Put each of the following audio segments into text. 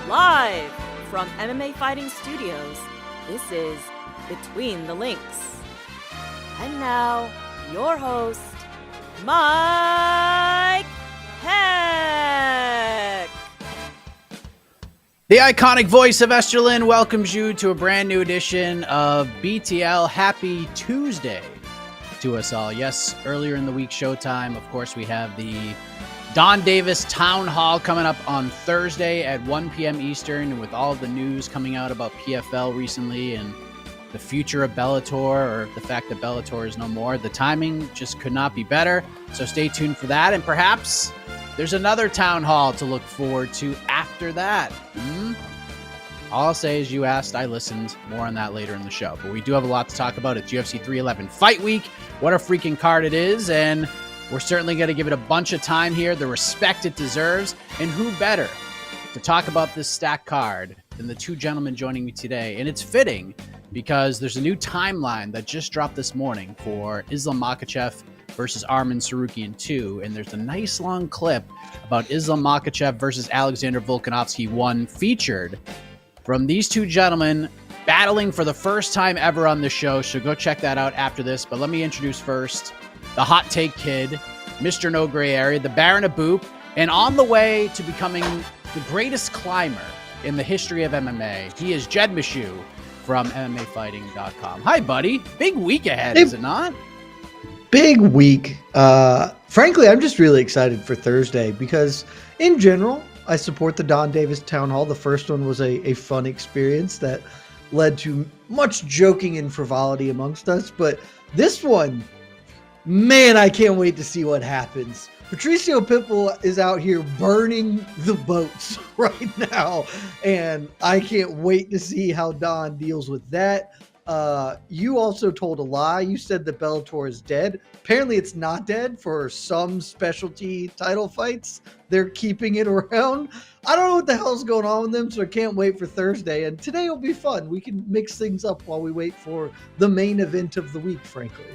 Live from MMA Fighting Studios, this is Between the Links. And now, your host, Mike Heck. The iconic voice of Esterlin welcomes you to a brand new edition of BTL. Happy Tuesday to us all. Yes, earlier in the week showtime, of course, we have the Don Davis Town Hall coming up on Thursday at 1 p.m. Eastern, and with all of the news coming out about PFL recently and the future of Bellator, or the fact that Bellator is no more, the timing just could not be better. So stay tuned for that, and perhaps there's another town hall to look forward to after that. All I'll say is you asked, I listened. More on that later in the show. But we do have a lot to talk about. It's UFC 311 Fight Week. What a freaking card it is, and we're certainly going to give it a bunch of time here, the respect it deserves, and who better to talk about this stacked card than the two gentlemen joining me today. And it's fitting because there's a new timeline that just dropped this morning for Islam Makhachev versus Arman Tsarukyan 2, and there's a nice long clip about Islam Makhachev versus Alexander Volkanovski 1 featured from these two gentlemen battling for the first time ever on the show, so go check that out after this. But let me introduce first the Hot Take Kid, Mr. No Gray Area, the Baron of Boop, and on the way to becoming the greatest climber in the history of MMA, he is Jed Meshew from MMAfighting.com. Hi, buddy. Big week ahead, is it not? Big week. Frankly, I'm just really excited for Thursday because, in general, I support the Don Davis Town Hall. The first one was a fun experience that led to much joking and frivolity amongst us. But this one, man, I can't wait to see what happens. Patricio Pitbull is out here burning the boats right now, and I can't wait to see how Don deals with that. You also told a lie. You said that Bellator is dead. Apparently it's not dead for some specialty title fights. They're keeping it around. I don't know what the hell's going on with them, so I can't wait for Thursday. And today will be fun. We can mix things up while we wait for the main event of the week, frankly.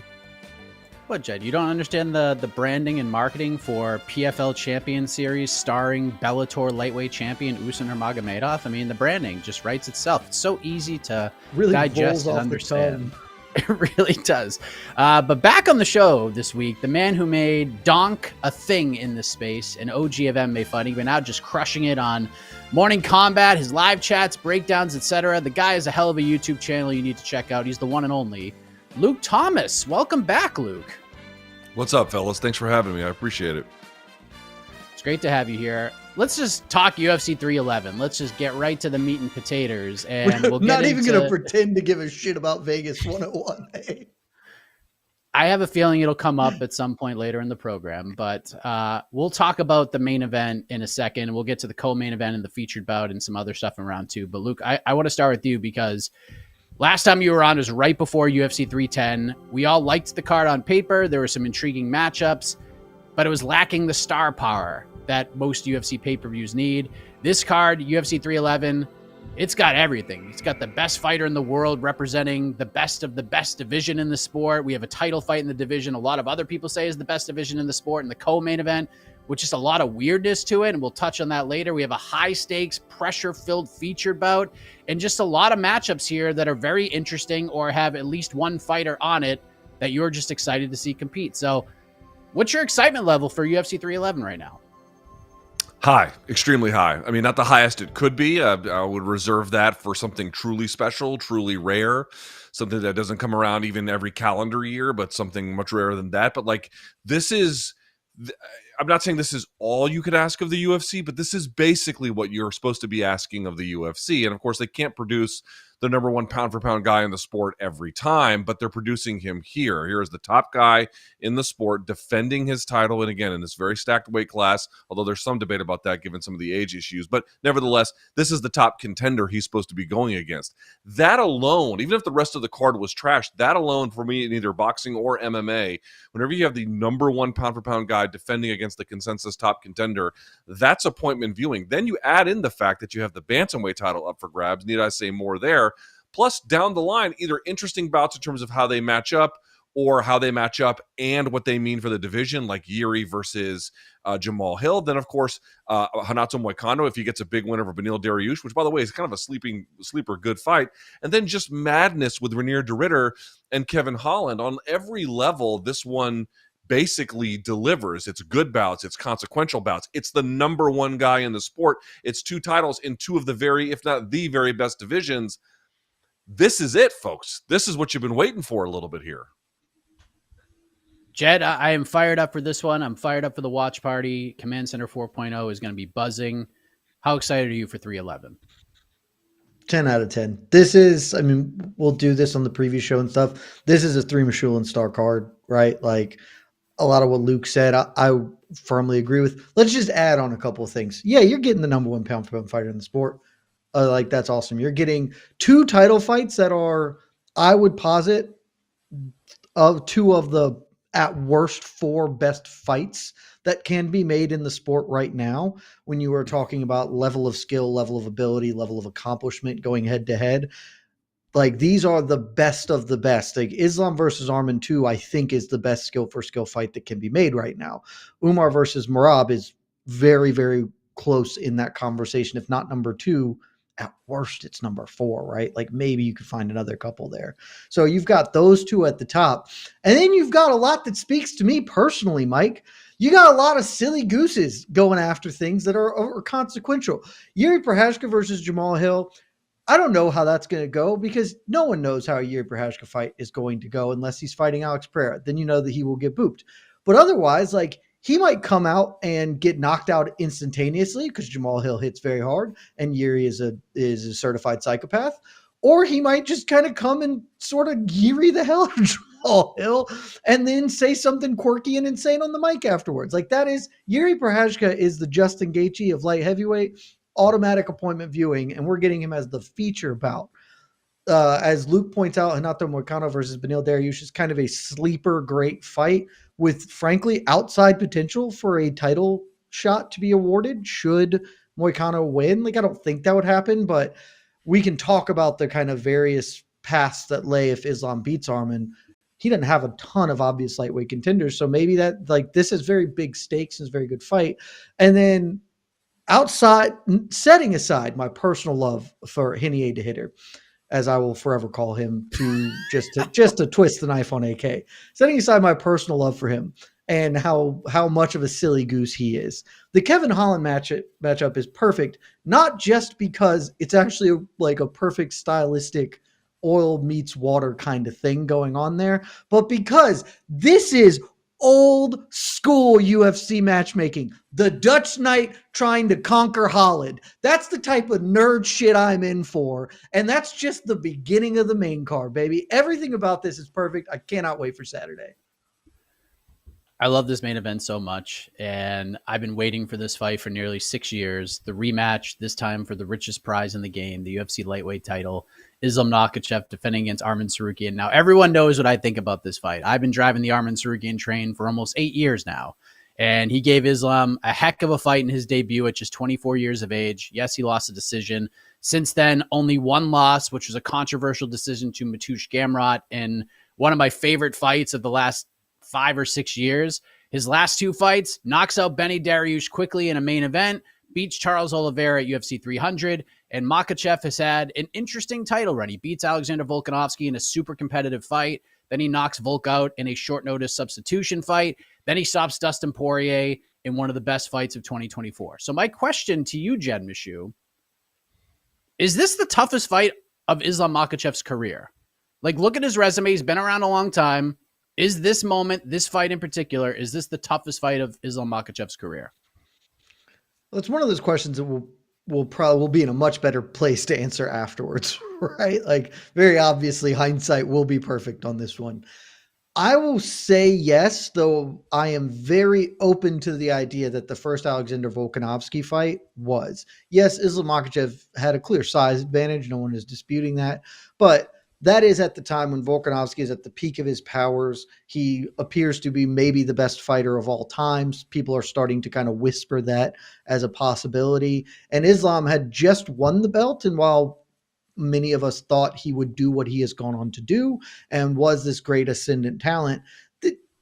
What, Jed? You don't understand the branding and marketing for PFL Champion Series starring Bellator lightweight champion Umar Nurmagomedov? I mean, the branding just writes itself. It's so easy to really digest and understand. It really does. But back on the show this week, the man who made Donk a thing in this space, an OG of MMA fighting, but now just crushing it on Morning Combat, his live chats, breakdowns, etc. The guy is a hell of a YouTube channel you need to check out. He's the one and only Luke Thomas. Welcome back, Luke. What's up, fellas? Thanks for having me. I appreciate it. It's great to have you here. Let's just talk UFC 311. Let's just get right to the meat and potatoes, and we'll get not even going to pretend to give a shit about Vegas 101. I have a feeling it'll come up at some point later in the program, but we'll talk about the main event in a second. We'll get to the co-main event and the featured bout and some other stuff in round two. But Luke, I want to start with you because last time you were on was right before UFC 310. We all liked the card on paper. There were some intriguing matchups, but it was lacking the star power that most UFC pay-per-views need. This card, UFC 311, it's got everything. It's got the best fighter in the world representing the best of the best division in the sport. We have a title fight in the division a lot of other people say is the best division in the sport, and the co-main event, which is a lot of weirdness to it, and we'll touch on that later. We have a high-stakes, pressure-filled featured bout, and just a lot of matchups here that are very interesting or have at least one fighter on it that you're just excited to see compete. So what's your excitement level for UFC 311 right now? High, extremely high. I mean, not the highest it could be. I would reserve that for something truly special, truly rare, something that doesn't come around even every calendar year, but something much rarer than that. But like, this is, I'm not saying this is all you could ask of the UFC, but this is basically what you're supposed to be asking of the UFC. And of course, they can't produce the number one pound for pound guy in the sport every time, but they're producing him here. Here is the top guy in the sport defending his title. And again, in this very stacked weight class, although there's some debate about that given some of the age issues, but nevertheless, this is the top contender he's supposed to be going against. That alone, even if the rest of the card was trashed, that alone for me in either boxing or MMA, whenever you have the number one pound for pound guy defending against the consensus top contender, that's appointment viewing. Then you add in the fact that you have the bantamweight title up for grabs. Need I say more there? Plus, down the line, either interesting bouts in terms of how they match up or how they match up and what they mean for the division, like Jiri versus Jamahal Hill. Then, of course, Renato Moicano, if he gets a big win over Beneil Dariush, which, by the way, is kind of a sleeper good fight. And then just madness with Renier de Ridder and Kevin Holland. On every level, this one basically delivers. It's good bouts. It's consequential bouts. It's the number one guy in the sport. It's 2 titles in 2 of the very, if not the very best divisions. This is it, folks. This is what you've been waiting for a little bit here. Jed, I am fired up for this one. I'm fired up for the watch party. Command Center 4.0 is going to be buzzing. How excited are you for 311? 10 out of 10. This is, I mean, we'll do this on the preview show and stuff. This is a 3 Michelin star card, right? Like a lot of what Luke said, I firmly agree with. Let's just add on a couple of things. Yeah, you're getting the number 1 pound for pound fighter in the sport. Like that's awesome. You're getting 2 title fights that are, I would posit, of 2 of the at worst 4 best fights that can be made in the sport right now. When you are talking about level of skill, level of ability, level of accomplishment going head to head, like these are the best of the best. Like Islam versus Arman 2, I think is the best skill for skill fight that can be made right now. Umar versus Merab is very, very close in that conversation. If not number 2, at worst, it's number 4, right? Like maybe you could find another couple there. So you've got those 2 at the top. And then you've got a lot that speaks to me personally, Mike. You got a lot of silly gooses going after things that are consequential. Jiri Prochazka versus Jamahal Hill. I don't know how that's going to go because no one knows how a Jiri Prochazka fight is going to go unless he's fighting Alex Pereira. Then you know that he will get booped. But otherwise, like, he might come out and get knocked out instantaneously because Jamahal Hill hits very hard and Jiri is a certified psychopath. Or he might just kind of come and sort of Jiri the hell out of Jamahal Hill and then say something quirky and insane on the mic afterwards. Like that is, Jiri Prochazka is the Justin Gaethje of light heavyweight, automatic appointment viewing, and we're getting him as the feature bout. As Luke points out, Renato Moicano versus Beneil Dariush is kind of a sleeper great fight with, frankly, outside potential for a title shot to be awarded should Moicano win. Like, I don't think that would happen, but we can talk about the kind of various paths that lay if Islam beats Arman. He doesn't have a ton of obvious lightweight contenders, so maybe that, like, this is very big stakes and it's a very good fight. And then outside, setting aside my personal love for Renier de Ridder, as I will forever call him, to just to twist the knife on AK. Setting aside my personal love for him and how much of a silly goose he is, the Kevin Holland matchup is perfect, not just because it's actually like a perfect stylistic oil meets water kind of thing going on there, but because this is old school UFC matchmaking. The Dutch Knight trying to conquer Holland. That's the type of nerd shit I'm in for. And that's just the beginning of the main card, baby. Everything about this is perfect. I cannot wait for Saturday. I love this main event so much, and I've been waiting for this fight for nearly 6 years. The rematch, this time for the richest prize in the game, the UFC lightweight title. Islam Makhachev defending against Arman Tsarukyan. Now, everyone knows what I think about this fight. I've been driving the Arman Tsarukyan train for almost 8 years now, and he gave Islam a heck of a fight in his debut at just 24 years of age. Yes, he lost a decision. Since then, only 1 loss, which was a controversial decision to Mateusz Gamrot in one of my favorite fights of the last 5 or 6 years. His last 2 fights, knocks out Benny Dariush quickly in a main event, beats Charles Oliveira at UFC 300, and Makhachev has had an interesting title run. He beats Alexander Volkanovski in a super competitive fight. Then he knocks Volk out in a short notice substitution fight. Then he stops Dustin Poirier in one of the best fights of 2024. So my question to you, Jed Mishu, is this the toughest fight of Islam Makhachev's career? Like, look at his resume. He's been around a long time. Is this moment, this fight in particular, is this the toughest fight of Islam Makhachev's career? Well, it's one of those questions that will be in a much better place to answer afterwards, right? Like, very obviously, hindsight will be perfect on this one. I will say yes, though I am very open to the idea that the first Alexander Volkanovski fight was. Yes, Islam Makhachev had a clear size advantage. No one is disputing that. But that is at the time when Volkanovski is at the peak of his powers. He appears to be maybe the best fighter of all times. People are starting to kind of whisper that as a possibility. And Islam had just won the belt. And while many of us thought he would do what he has gone on to do and was this great ascendant talent,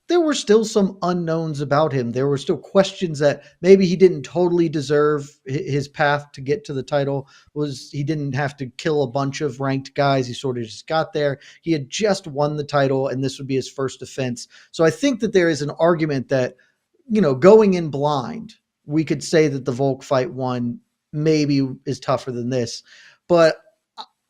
there were still some unknowns about him. There were still questions that maybe he didn't totally deserve. His path to get to the title was he didn't have to kill a bunch of ranked guys. He sort of just got there. He had just won the title, and this would be his first defense. So I think that there is an argument that, going in blind, we could say that the Volk fight one maybe is tougher than this. But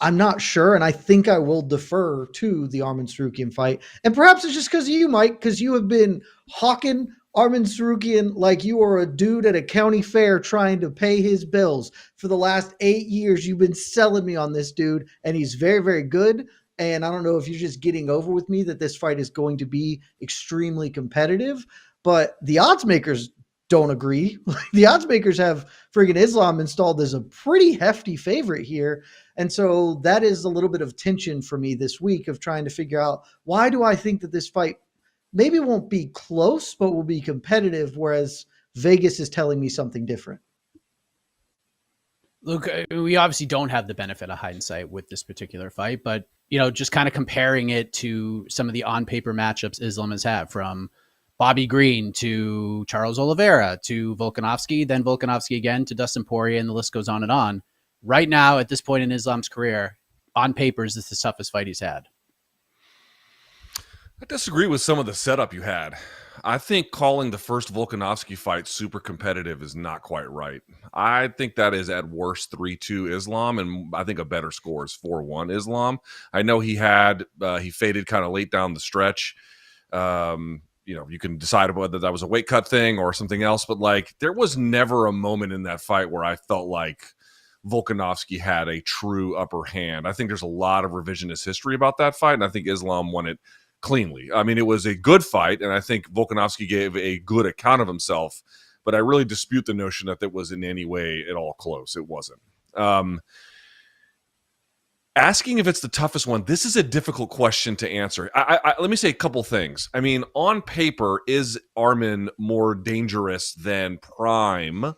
I'm not sure, and I think I will defer to the Arman Tsarukyan fight. And perhaps it's just because of you, Mike, because you have been hawking Arman Tsarukyan like you are a dude at a county fair trying to pay his bills. For the last 8 years, you've been selling me on this dude, and he's very, very good. And I don't know if you're just getting over with me that this fight is going to be extremely competitive, but the odds makers don't agree. The odds makers have friggin' Islam installed as a pretty hefty favorite here. And so that is a little bit of tension for me this week of trying to figure out, why do I think that this fight maybe won't be close, but will be competitive, whereas Vegas is telling me something different. Look, we obviously don't have the benefit of hindsight with this particular fight, but, just kind of comparing it to some of the on-paper matchups Islam has had, from Bobby Green to Charles Oliveira to Volkanovski, then Volkanovski again to Dustin Poirier, and the list goes on and on. Right now, at this point in Islam's career, on paper, is this the toughest fight he's had? I disagree with some of the setup you had. I think calling the first Volkanovski fight super competitive is not quite right. I think that is at worst 3-2 Islam, and I think a better score is 4-1 Islam. I know he faded kind of late down the stretch. You can decide whether that was a weight cut thing or something else, but there was never a moment in that fight where I felt like Volkanovski had a true upper hand. I think there's a lot of revisionist history about that fight, and I think Islam won it cleanly. I mean, it was a good fight, and I think Volkanovski gave a good account of himself, but I really dispute the notion that it was in any way at all close. It wasn't. Asking if it's the toughest one, this is a difficult question to answer. Let me say a couple things. I mean, on paper, is Arman more dangerous than prime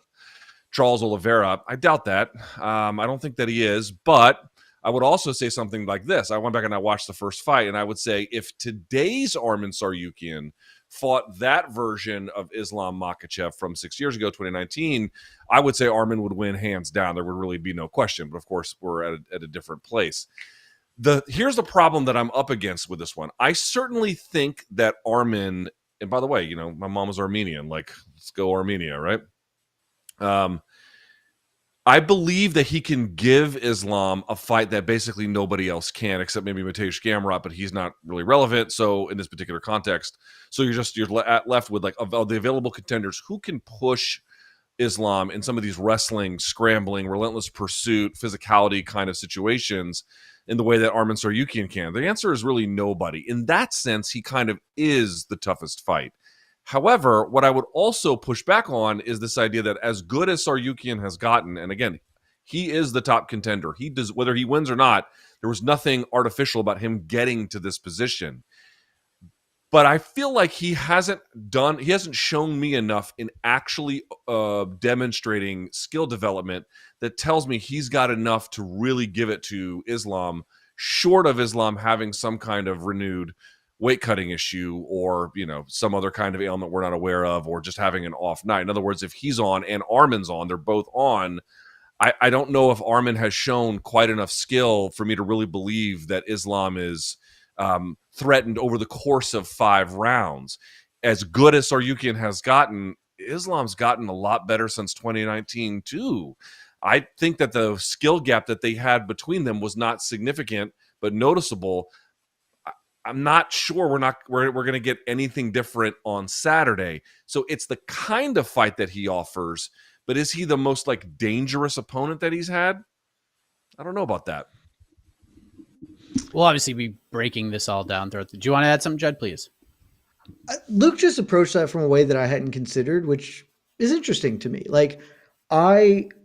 Charles Oliveira? I doubt that. I don't think that he is, but I would also say something like this. I went back and I watched the first fight, and I would say if today's Arman Tsarukyan fought that version of Islam Makhachev from 6 years ago, 2019, I would say Arman would win hands down. There would really be no question. But of course, we're at a different place. Here's the problem that I'm up against with this one. I certainly think that Arman, and by the way, my mom was Armenian. Let's go Armenia, right? I believe that he can give Islam a fight that basically nobody else can, except maybe Mateusz Gamrot, but he's not really relevant. So in this particular context, so you're left with of the available contenders, who can push Islam in some of these wrestling, scrambling, relentless pursuit, physicality kind of situations in the way that Arman Tsarukyan can. The answer is really nobody. In that sense, he kind of is the toughest fight. However, what I would also push back on is this idea that as good as Tsarukyan has gotten, and again, he is the top contender. He does, whether he wins or not, there was nothing artificial about him getting to this position. But I feel like he hasn't shown me enough in actually demonstrating skill development that tells me he's got enough to really give it to Islam, short of Islam having some kind of renewed weight cutting issue or, some other kind of ailment we're not aware of, or just having an off night. In other words, if he's on and Arman's on, they're both on. I don't know if Arman has shown quite enough skill for me to really believe that Islam is threatened over the course of 5 rounds. As good as Tsarukyan has gotten, Islam's gotten a lot better since 2019 too. I think that the skill gap that they had between them was not significant, but noticeable. I'm not sure we're going to get anything different on Saturday. So it's the kind of fight that he offers, but is he the most dangerous opponent that he's had? I don't know about that. We'll obviously be breaking this all down throughout. Do you want to add something, Jed, please? Luke just approached that from a way that I hadn't considered, which is interesting to me.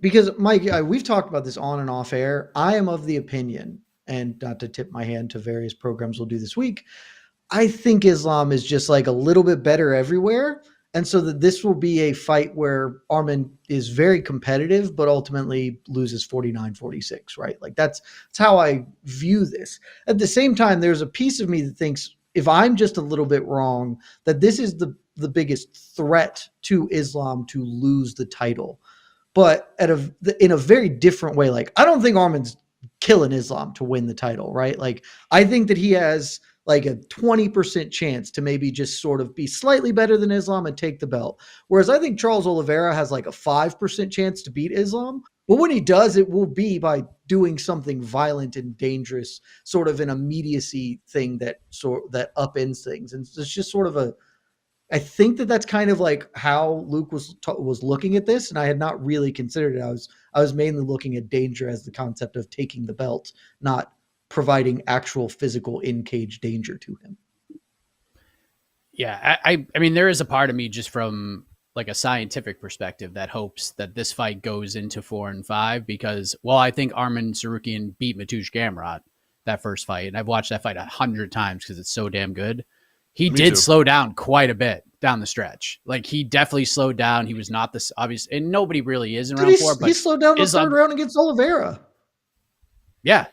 Because Mike, we've talked about this on and off air. I am of the opinion, and not to tip my hand to various programs we'll do this week, I think Islam is just a little bit better everywhere. And so that this will be a fight where Arman is very competitive, but ultimately loses 49-46, right? Like that's how I view this. At the same time, there's a piece of me that thinks if I'm just a little bit wrong, that this is the biggest threat to Islam to lose the title. But in a very different way. Like, I don't think Arman's killing Islam to win the title, right? Like, I think that he has like a 20% chance to maybe just sort of be slightly better than Islam and take the belt. Whereas I think Charles Oliveira has like a 5% chance to beat Islam. But when he does, it will be by doing something violent and dangerous, sort of an immediacy thing that upends things. And it's just sort of I think that that's kind of like how Luke was looking at this, and I had not really considered it. I was mainly looking at danger as the concept of taking the belt, not providing actual physical in-cage danger to him. Yeah, I mean, there is a part of me just from like a scientific perspective that hopes that this fight goes into 4 and 5 because, well, I think Arman Tsarukyan beat Mateusz Gamrot that first fight, and I've watched that fight 100 times because it's so damn good. He did slow down quite a bit down the stretch. Like, he definitely slowed down. He was not this obvious, and nobody really is in round 4. But he slowed down the third round against Oliveira. Yeah,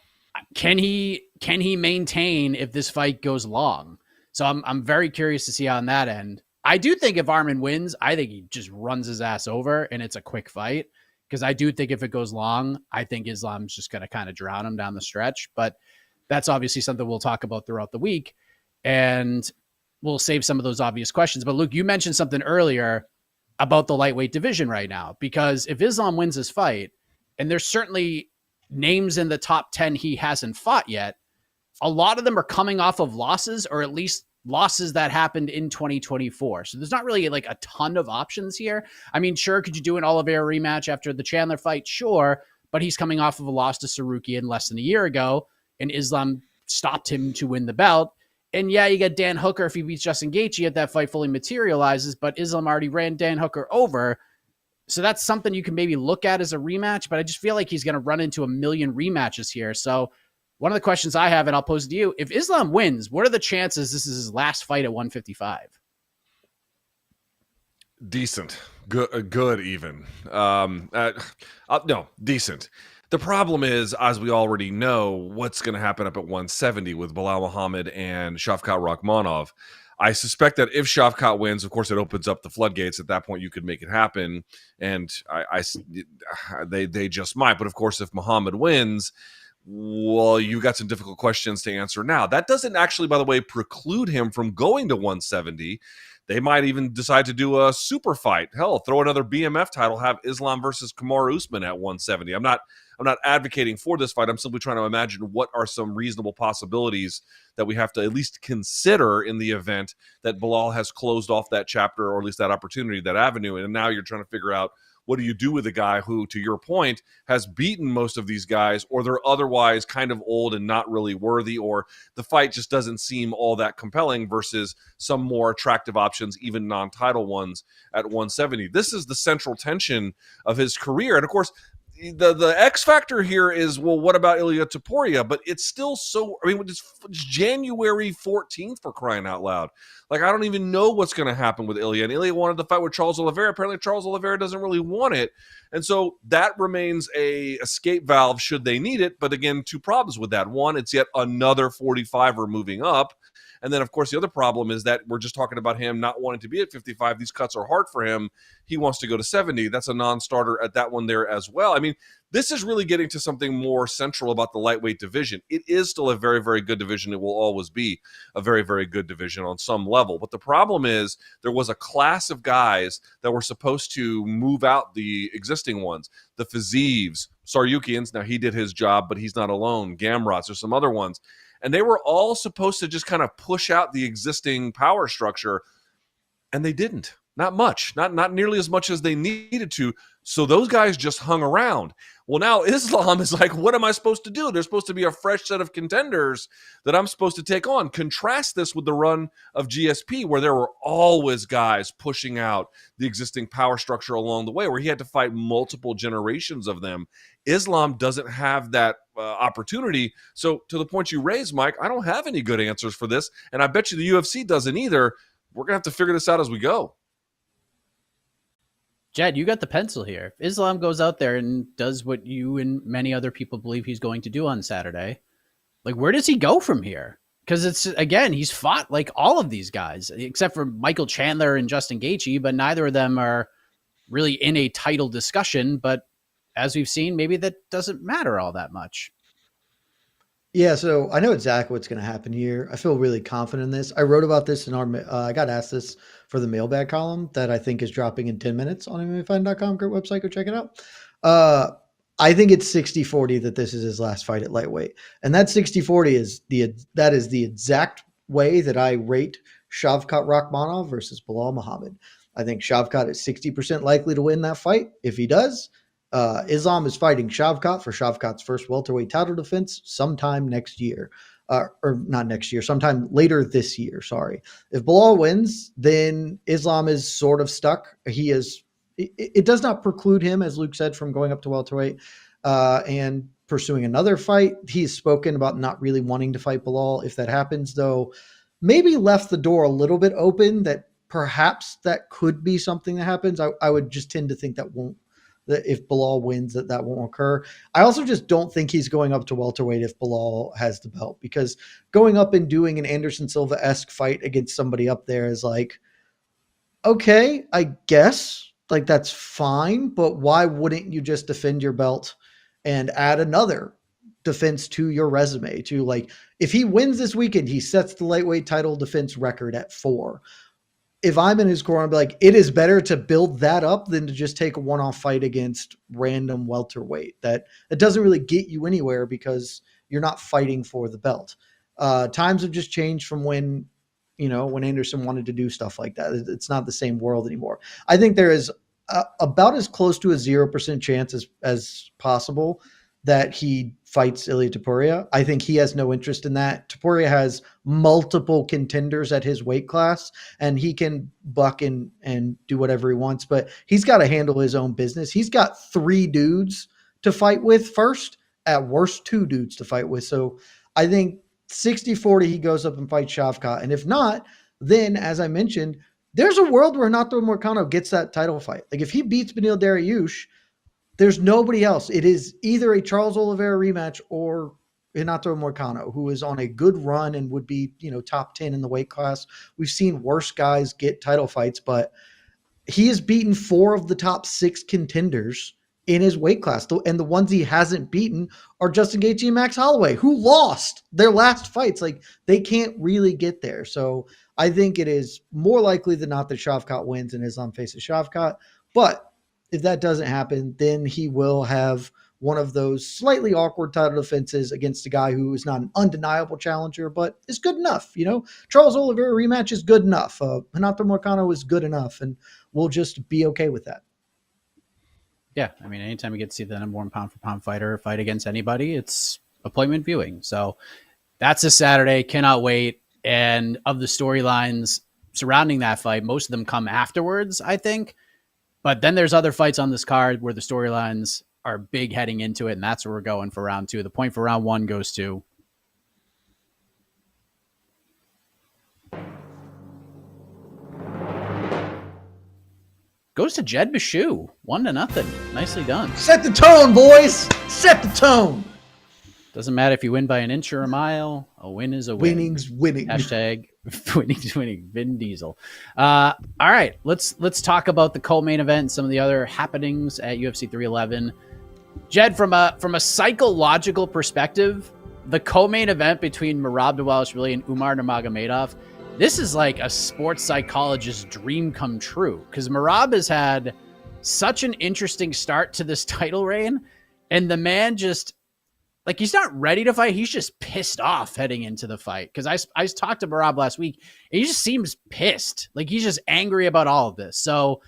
can he maintain if this fight goes long? So I'm very curious to see on that end. I do think if Arman wins, I think he just runs his ass over and it's a quick fight. Because I do think if it goes long, I think Islam's just going to kind of drown him down the stretch. But that's obviously something we'll talk about throughout the week. And we'll save some of those obvious questions. But Luke, you mentioned something earlier about the lightweight division right now. Because if Islam wins this fight, and there's certainly names in the top 10 he hasn't fought yet, a lot of them are coming off of losses, or at least losses that happened in 2024. So there's not really like a ton of options here. I mean, sure, could you do an Oliveira rematch after the Chandler fight? Sure, but he's coming off of a loss to Tsarukyan less than a year ago, and Islam stopped him to win the belt. And yeah, you get Dan Hooker if he beats Justin Gaethje if that fight fully materializes, but Islam already ran Dan Hooker over. So that's something you can maybe look at as a rematch, but I just feel like he's going to run into a million rematches here. So one of the questions I have, and I'll pose it to you, if Islam wins, what are the chances this is his last fight at 155? Decent. Good even. No, decent. The problem is, as we already know, what's going to happen up at 170 with Belal Muhammad and Shavkat Rakhmonov. I suspect that if Shavkat wins, of course, it opens up the floodgates. At that point, you could make it happen, and they just might. But of course, if Muhammad wins, well, you've got some difficult questions to answer now. That doesn't actually, by the way, preclude him from going to 170. They might even decide to do a super fight. Hell, throw another BMF title, have Islam versus Kamaru Usman at 170. I'm not advocating for this fight. I'm simply trying to imagine what are some reasonable possibilities that we have to at least consider in the event that Belal has closed off that chapter, or at least that opportunity, that avenue. And now you're trying to figure out, what do you do with a guy who, to your point, has beaten most of these guys, or they're otherwise kind of old and not really worthy, or the fight just doesn't seem all that compelling versus some more attractive options, even non-title ones at 170. This is the central tension of his career. And of course, the X factor here is, well, what about Ilia Topuria? But it's still so, I mean, it's January 14th, for crying out loud. Like, I don't even know what's going to happen with Ilia. And Ilia wanted to fight with Charles Oliveira. Apparently, Charles Oliveira doesn't really want it. And so that remains a escape valve should they need it. But again, two problems with that. One, it's yet another 45er moving up. And then, of course, the other problem is that we're just talking about him not wanting to be at 55. These cuts are hard for him. He wants to go to 70. That's a non-starter at that one there as well. I mean, this is really getting to something more central about the lightweight division. It is still a very, very good division. It will always be a very, very good division on some level. But the problem is there was a class of guys that were supposed to move out the existing ones. The Fizieves, Tsarukyan's, now he did his job, but he's not alone. Gamrots, there's some other ones. And they were all supposed to just kind of push out the existing power structure, and they didn't. Not much. Not nearly as much as they needed to. So those guys just hung around. Well, now Islam is like, what am I supposed to do? There's supposed to be a fresh set of contenders that I'm supposed to take on. Contrast this with the run of GSP, where there were always guys pushing out the existing power structure along the way, where he had to fight multiple generations of them. Islam doesn't have that opportunity. So to the point you raised, Mike, I don't have any good answers for this. And I bet you the UFC doesn't either. We're going to have to figure this out as we go. Jed, you got the pencil here. If Islam goes out there and does what you and many other people believe he's going to do on Saturday, like, where does he go from here? Because it's, again, he's fought like all of these guys, except for Michael Chandler and Justin Gaethje, but neither of them are really in a title discussion. But as we've seen, maybe that doesn't matter all that much. Yeah, so I know exactly what's going to happen here. I feel really confident in this. I wrote about this in our, I got asked this for the mailbag column that I think is dropping in 10 minutes on MMAfighting.com. Great website. Go check it out. I think it's 60-40 that this is his last fight at lightweight. And that 60-40 is the exact way that I rate Shavkat Rakhmonov versus Bilal Muhammad. I think Shavkat is 60% likely to win that fight. If he does, Islam is fighting Shavkat for Shavkat's first welterweight title defense sometime next year. Or not next year, sometime later this year, sorry. If Bilal wins, then Islam is sort of stuck. It does not preclude him, as Luke said, from going up to welterweight and pursuing another fight. He's spoken about not really wanting to fight Bilal. If that happens, though, maybe left the door a little bit open that perhaps that could be something that happens. I would just tend to think that if Bilal wins, that won't occur. I also just don't think he's going up to welterweight if Bilal has the belt, because going up and doing an Anderson Silva-esque fight against somebody up there is like, okay, I guess, like, that's fine, but why wouldn't you just defend your belt and add another defense to your resume? To, like, if he wins this weekend, he sets the lightweight title defense record at 4. If I'm in his corner, I'd be like, it is better to build that up than to just take a one-off fight against random welterweight. That doesn't really get you anywhere because you're not fighting for the belt. Times have just changed from when Anderson wanted to do stuff like that. It's not the same world anymore. I think there is about as close to a 0% chance as possible that he fights Ilia Topuria. I think he has no interest in that. Topuria has multiple contenders at his weight class, and he can buck and do whatever he wants, but he's got to handle his own business. He's got 3 dudes to fight with first, at worst 2 dudes to fight with. So I think 60-40, he goes up and fights Shavkat. And if not, then, as I mentioned, there's a world where Renato Moicano gets that title fight. Like, if he beats Beneil Dariush, there's nobody else. It is either a Charles Oliveira rematch or Renato Moicano, who is on a good run and would be, top 10 in the weight class. We've seen worse guys get title fights, but he has beaten 4 of the top 6 contenders in his weight class. And the ones he hasn't beaten are Justin Gaethje and Max Holloway, who lost their last fights. Like, they can't really get there. So I think it is more likely than not that Shavkat wins and Islam faces Shavkat. But if that doesn't happen, then he will have one of those slightly awkward title defenses against a guy who is not an undeniable challenger, but is good enough. Charles Oliveira rematch is good enough. Renato Moicano is good enough, and we'll just be okay with that. Yeah, I mean, anytime you get to see the number 1 pound-for-pound fighter fight against anybody, it's appointment viewing. So that's this Saturday. Cannot wait. And of the storylines surrounding that fight, most of them come afterwards, I think. But then there's other fights on this card where the storylines are big heading into it, and that's where we're going for round 2. The point for round 1 goes to Jed Meshew. 1-0. Nicely done. Set the tone, boys. Set the tone. Doesn't matter if you win by an inch or a mile. A win is a win. Winning's winning. Hashtag winning's winning. Vin Diesel. All right, let's talk about the co-main event and some of the other happenings at UFC 311. Jed, from a psychological perspective, the co-main event between Merab Dvalishvili and Umar Nurmagomedov, this is like a sports psychologist's dream come true, because Merab has had such an interesting start to this title reign, and the man just, like, he's not ready to fight. He's just pissed off heading into the fight. Because I talked to Merab last week, and he just seems pissed. Like, he's just angry about all of this. So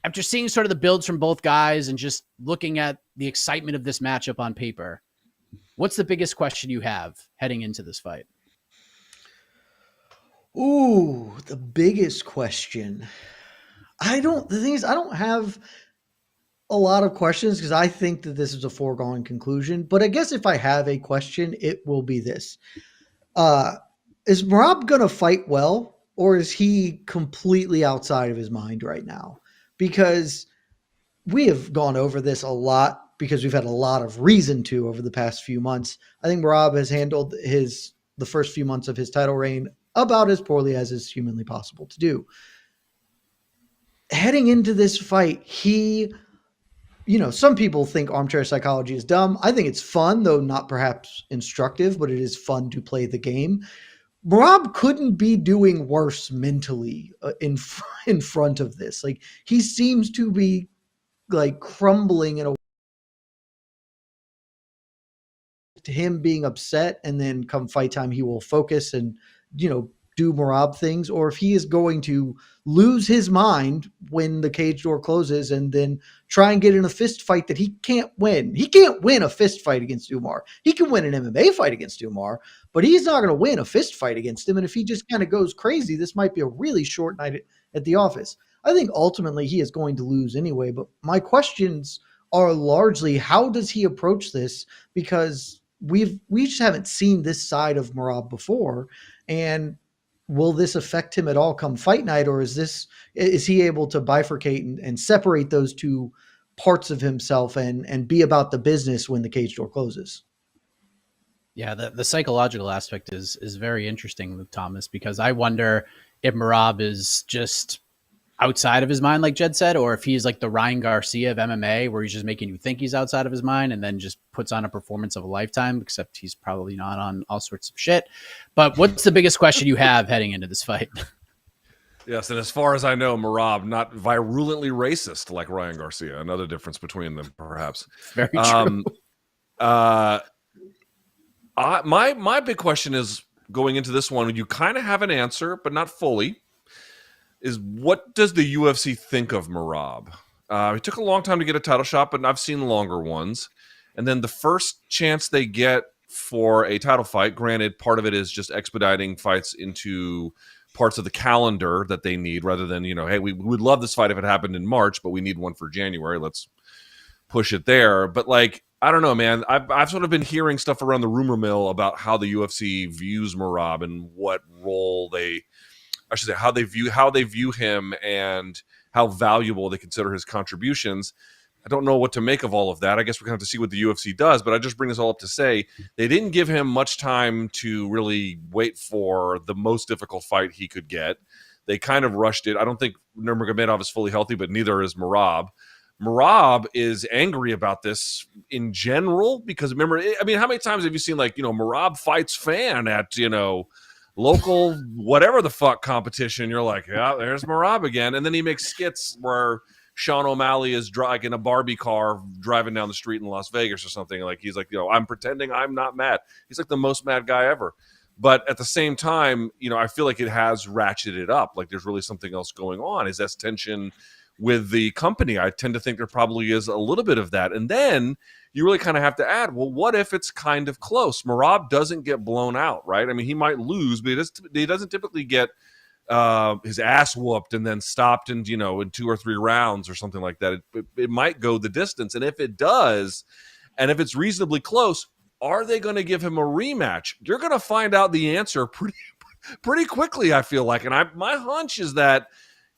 after seeing sort of the builds from both guys and just looking at the excitement of this matchup on paper, what's the biggest question you have heading into this fight? Ooh, the biggest question. The thing is, I don't have a lot of questions because I think that this is a foregone conclusion. But I guess if I have a question, it will be this. Is Merab going to fight well, or is he completely outside of his mind right now? because we have gone over this a lot because we've had a lot of reason to over the past few months. I think Merab has handled the first few months of his title reign about as poorly as is humanly possible to do. Heading into this fight, some people think armchair psychology is dumb. I think it's fun, though not perhaps instructive, but it is fun to play the game. Merab couldn't be doing worse mentally in front of this. Like, he seems to be like crumbling in a to him being upset, and then come fight time he will focus and do Merab things, or if he is going to lose his mind when the cage door closes and then try and get in a fist fight that he can't win. He can't win a fist fight against Umar. He can win an MMA fight against Umar, but he's not going to win a fist fight against him. And if he just kind of goes crazy, this might be a really short night at the office. I think ultimately he is going to lose anyway, but my questions are largely, how does he approach this? Because we just haven't seen this side of Merab before. And will this affect him at all come fight night, or is he able to bifurcate and separate those two parts of himself and be about the business when the cage door closes? Yeah, the psychological aspect is very interesting with Thomas, because I wonder if Merab is just outside of his mind, like Jed said, or if he's like the Ryan Garcia of MMA, where he's just making you think he's outside of his mind and then just puts on a performance of a lifetime, except he's probably not on all sorts of shit. But what's the biggest question you have heading into this fight? Yes, and as far as I know, Merab not virulently racist like Ryan Garcia. Another difference between them, perhaps. Very true. My big question is, going into this one, you kind of have an answer, but not fully, is what does the UFC think of Merab? It took a long time to get a title shot, but I've seen longer ones. And then the first chance they get for a title fight, granted, part of it is just expediting fights into parts of the calendar that they need, rather than, hey, we would love this fight if it happened in March, but we need one for January. Let's push it there. But I don't know, man. I've sort of been hearing stuff around the rumor mill about how the UFC views Merab and what role how they view him and how valuable they consider his contributions. I don't know what to make of all of that. I guess we're going to have to see what the UFC does, but I just bring this all up to say they didn't give him much time to really wait for the most difficult fight he could get. They kind of rushed it. I don't think Nurmagomedov is fully healthy, but neither is Merab. Merab is angry about this in general because, remember, I mean, how many times have you seen Merab fights fan at, local whatever the fuck competition? You're like, yeah, there's Merab again. And then he makes skits where Sean O'Malley is in a Barbie car driving down the street in Las Vegas or something. Like, he's like, I'm pretending I'm not mad. He's like the most mad guy ever. But at the same time, I feel like it has ratcheted up. Like, there's really something else going on. Is that tension with the company? I tend to think there probably is a little bit of that. And then you really kind of have to add, well, what if it's kind of close? Merab doesn't get blown out, right? I mean, he might lose, but he doesn't typically get his ass whooped and then stopped in 2 or 3 rounds or something like that. It might go the distance. And if it does, and if it's reasonably close, are they going to give him a rematch? You're going to find out the answer pretty quickly, I feel like. And my hunch is that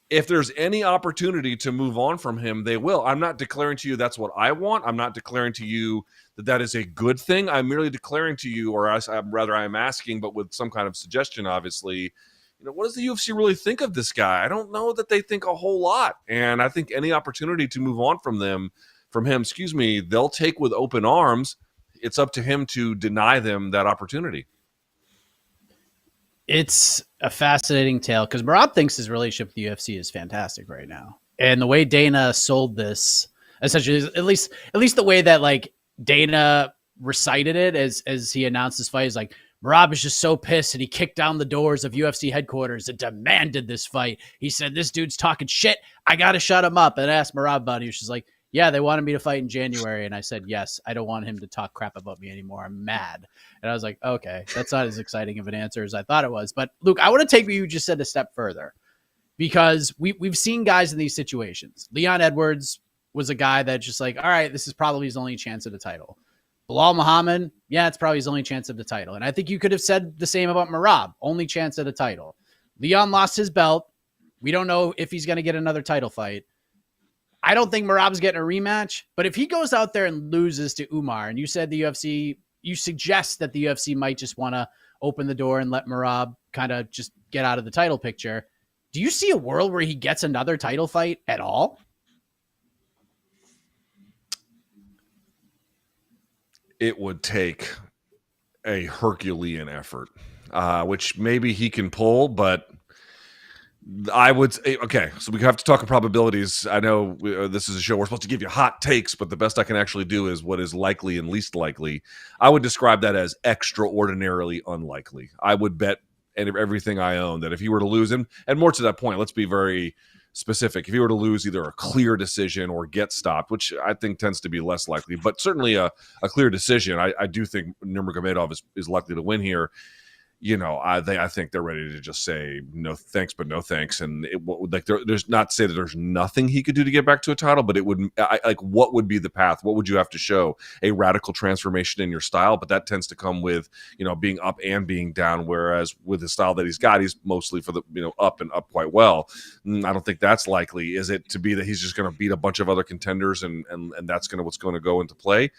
if there's any opportunity to move on from him, they will. I'm not declaring to you that's what I want. I'm not declaring to you that is a good thing. I'm merely declaring to you, or I'm asking, but with some kind of suggestion, obviously, what does the UFC really think of this guy? I don't know that they think a whole lot. And I think any opportunity to move on from him, they'll take with open arms. It's up to him to deny them that opportunity. It's a fascinating tale because Merab thinks his relationship with the UFC is fantastic right now. And the way Dana sold this, essentially, at least the way that Dana recited it as he announced this fight, is like, Merab is just so pissed and he kicked down the doors of UFC headquarters and demanded this fight. He said, this dude's talking shit. I got to shut him up. And I asked Merab about it. He was just like, yeah, they wanted me to fight in January. And I said, yes, I don't want him to talk crap about me anymore. I'm mad. And I was like, okay, that's not as exciting of an answer as I thought it was. But Luke, I want to take what you just said a step further, because we've seen guys in these situations. Leon Edwards was a guy that just like, all right, this is probably his only chance at a title. Bilal Muhammad, yeah, it's probably his only chance at the title. And I think you could have said the same about Merab, only chance at a title. Leon lost his belt. We don't know if he's going to get another title fight. I don't think Merab's getting a rematch, but if he goes out there and loses to Umar, and you said the UFC, you suggest that the UFC might just want to open the door and let Merab kind of just get out of the title picture. Do you see a world where he gets another title fight at all? It would take a Herculean effort, which maybe he can pull, but I would say, okay, so we have to talk probabilities. I know this is a show we're supposed to give you hot takes, but the best I can actually do is what is likely and least likely. I would describe that as extraordinarily unlikely. I would bet everything I own that if he were to lose him, and more to that point, let's be very specific. If he were to lose either a clear decision or get stopped, which I think tends to be less likely, but certainly a clear decision, I do think Nurmagomedov is likely to win here. I think they're ready to just say no thanks, but no thanks, and there's not to say that there's nothing he could do to get back to a title, but it would what would be the path? What would you have to show? A radical transformation in your style, but that tends to come with being up and being down. Whereas with the style that he's got, he's mostly for the up and up quite well. I don't think that's likely. Is it to be that he's just going to beat a bunch of other contenders and that's what's going to go into play?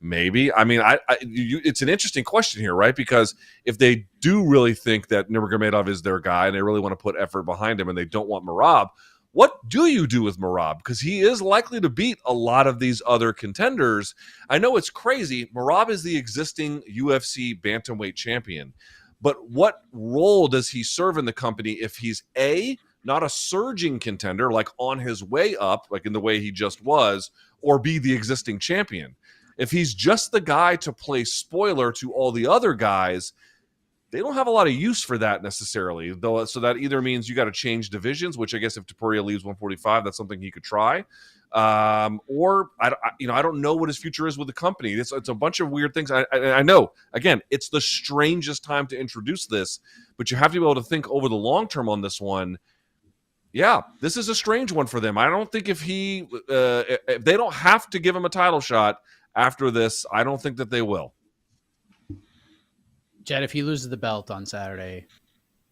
Maybe. I mean, it's an interesting question here, right? Because if they do really think that Nurmagomedov is their guy and they really want to put effort behind him and they don't want Merab, what do you do with Merab? Because he is likely to beat a lot of these other contenders. I know it's crazy. Merab is the existing UFC bantamweight champion. But what role does he serve in the company if he's A, not a surging contender, like on his way up, like in the way he just was, or B, the existing champion? If he's just the guy to play spoiler to all the other guys, they don't have a lot of use for that necessarily. Though, so that either means you got to change divisions, which I guess if Topuria leaves 145, that's something he could try. Or I don't know what his future is with the company. It's a bunch of weird things. I know, again, it's the strangest time to introduce this, but you have to be able to think over the long term on this one. Yeah, this is a strange one for them. I don't think if they don't have to give him a title shot after this, I don't think that they will. Jed, if he loses the belt on Saturday,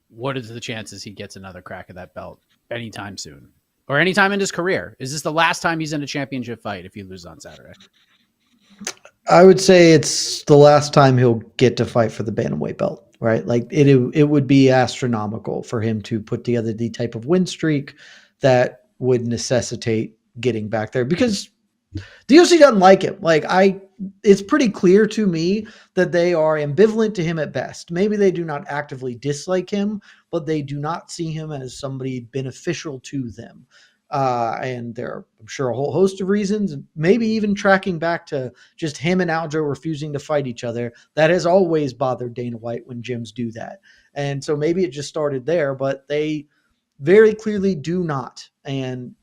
what is the chances he gets another crack at that belt anytime soon? Or anytime in his career? Is this the last time he's in a championship fight if he loses on Saturday? I would say it's the last time he'll get to fight for the bantamweight belt, right? Like it would be astronomical for him to put together the type of win streak that would necessitate getting back there, because the UFC doesn't like him. It's pretty clear to me that they are ambivalent to him at best. Maybe they do not actively dislike him, but they do not see him as somebody beneficial to them. And there are, I'm sure, a whole host of reasons, maybe even tracking back to just him and Aljo refusing to fight each other. That has always bothered Dana White when gyms do that. And so maybe it just started there, but they very clearly do not. And